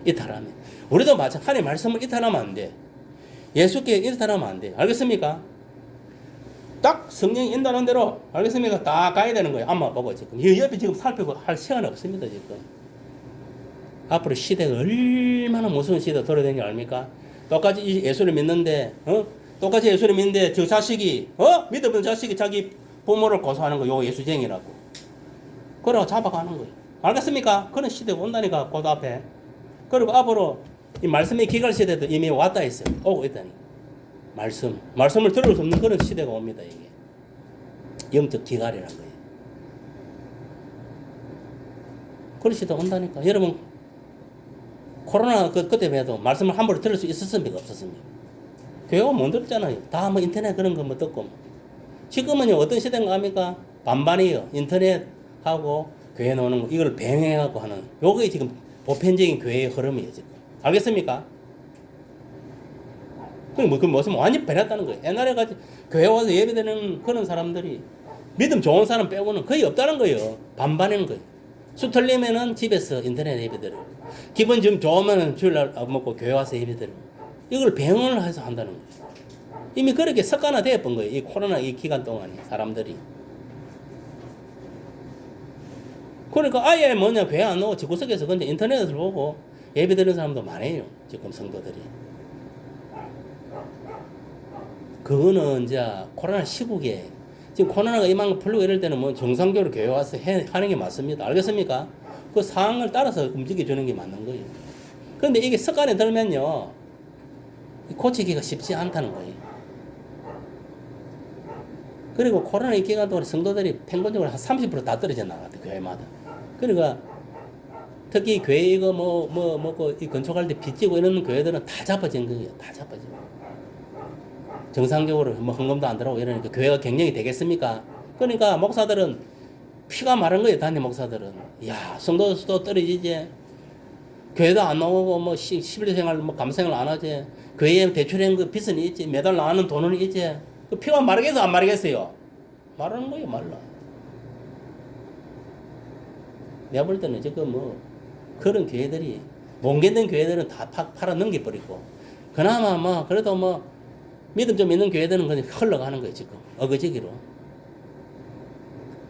이탈하면 우리도 마찬가지. 하나님 말씀을 이탈하면 안 돼. 예수께 이탈하면 안 돼. 알겠습니까? 딱 성령이 인도하는 대로 알겠습니까? 딱 가야 되는 거예요. 안마 보고 지금 이 옆에 지금 살피고 할 시간 없습니다. 지금 앞으로 시대가 얼마나 무서운 시대가 돌아다니는 줄 압니까? 똑같이 예수를 믿는데 똑같이 예수를 믿는데 저 자식이 믿어본 자식이 자기 부모를 고소하는 거 요거 예수쟁이라고 그러고 잡아가는 거예요. 알겠습니까? 그런 시대가 온다니까 곧 앞에. 그리고 앞으로 이 말씀의 기갈 시대도 이미 왔다 했어요. 오고 있다니. 말씀을 들을 수 없는 그런 시대가 옵니다. 이게 영적 기갈이라는 거예요. 그런 시대가 온다니까. 여러분 코로나 그때 에도 말씀을 함부로 들을 수 있었습니까? 없었습니까? 교회가 못 들었잖아요. 다 뭐 인터넷 그런 거 뭐 듣고. 지금은요 어떤 시대인가 합니까? 반반이에요. 인터넷하고 교회 나오는 거 이걸 병행하고 하는 요게 지금 보편적인 교회의 흐름이에요. 지금. 알겠습니까? 그 무슨 완전 변했다는 거예요. 옛날에 같이 교회 와서 예배드리는 그런 사람들이 믿음 좋은 사람 빼고는 거의 없다는 거예요. 반반인 거예요. 수 틀리면은 집에서 인터넷 예배드리고 기분 좀 좋으면은 주일날 먹고 교회 와서 예배드리고 이걸 병을 해서 한다는 거예요. 이미 그렇게 습관화되어 본 거예요. 이 코로나 이 기간 동안에 사람들이. 그러니까 아예 뭐냐 교회 안 오고 집구석에서 근데 인터넷을 보고 예배드리는 사람도 많아요. 지금 성도들이. 그거는 이제 코로나 시국에 지금 코로나가 이만큼 풀리고 이럴 때는 뭐 정상적으로 교회 와서 하는 게 맞습니다. 알겠습니까? 그 상황을 따라서 움직여주는 게 맞는 거예요. 그런데 이게 습관에 들면요 고치기가 쉽지 않다는 거예요. 그리고 코로나 이 기간 동안 성도들이 평균적으로 한 30%다 떨어져 나갔대, 교회마다. 그러니까 특히 교회 이거 이 건축할 때 빚지고 이런 교회들은 다 잡아진 거예요. 다 잡아진 거예요. 정상적으로 뭐 헌금도 안 들어오고 이러니까 교회가 경영이 되겠습니까? 그러니까 목사들은 피가 마른 거예요. 담임 목사들은. 야, 성도 수도 떨어지지. 교회도 안 나오고 뭐 11일 생활 뭐 감생을 안 하지. 교회에 대출한 그 빚은 있지. 매달 나가는 돈은 있지. 그 피가 마르겠어 안 마르겠어요? 마르는 거예요, 말라. 내가 볼 때는 지금 뭐 그런 교회들이 몽개된 교회들은 다 팔아 넘겨버리고 그나마 뭐 그래도 뭐 믿음 좀 있는 교회들은 그냥 흘러가는 거예요, 지금 어거지기로.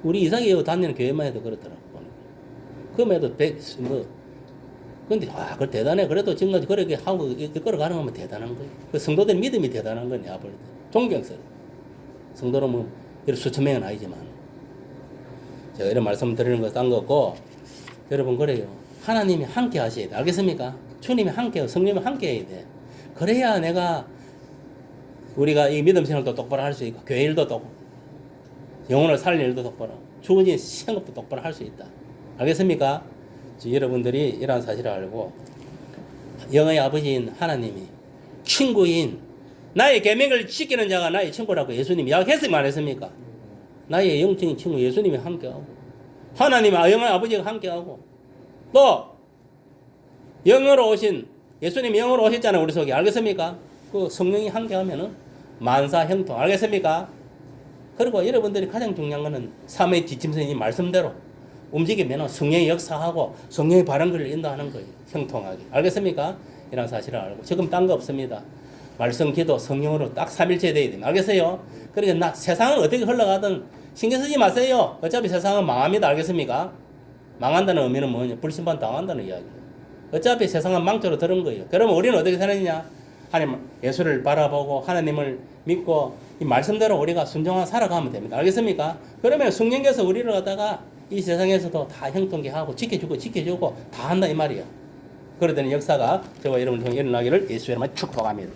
우리 이상이 다니는 교회만 해도 그렇더라고. 그럼에도 근데 그 대단해. 그래도 지금까지 그렇게 하고 이끌어가는 거면 대단한 거예요. 그 성도들 믿음이 대단한 거네. 내가 볼 때 존경스러워. 성도로 뭐 이런 수천 명은 아니지만 제가 이런 말씀 드리는 거 딴 거 없고 여러분 그래요. 하나님이 함께 하셔야 돼. 알겠습니까? 주님이 함께, 성령이 함께 해야 돼. 그래야 내가 우리가 이 믿음 생활도 똑바로 할 수 있고 교회 일도 똑바로 영혼을 살릴 일도 똑바로 주어진 생업도 똑바로 할 수 있다. 알겠습니까? 여러분들이 이러한 사실을 알고 영의 아버지인 하나님이 친구인 나의 계명을 지키는 자가 나의 친구라고 예수님이 이야기했습니까? 안 했습니까? 나의 영적인 친구 예수님이 함께하고 하나님 영의 아버지가 함께하고 또 영으로 오신 예수님이 영으로 오셨잖아요. 우리 속에. 알겠습니까? 그 성령이 함께하면은 만사형통. 알겠습니까? 그리고 여러분들이 가장 중요한 거는 삼의 뒷짐승이 말씀대로 움직이면 성령이 역사하고 성령이 바른 것을 인도하는 거예요. 형통하게. 알겠습니까? 이런 사실을 알고 지금 딴 거 없습니다. 말씀, 기도, 성령으로 딱 삼일체 돼야 됩니다. 알겠어요? 그러니까 세상은 어떻게 흘러가든 신경 쓰지 마세요. 어차피 세상은 망합니다. 알겠습니까? 망한다는 의미는 뭐냐? 불신반 당한다는 이야기예요. 어차피 세상은 망조로 들은 거예요. 그러면 우리는 어떻게 사느냐? 하나님 예수를 바라보고 하나님을 믿고 이 말씀대로 우리가 순종하고 살아가면 됩니다. 알겠습니까? 그러면 성령께서 우리를 갖다가 이 세상에서도 다 형통케 하고 지켜주고 다 한다 이 말이에요. 그러던 역사가 저와 여러분을 통해 일어나기를 예수의 이름으로 축복합니다.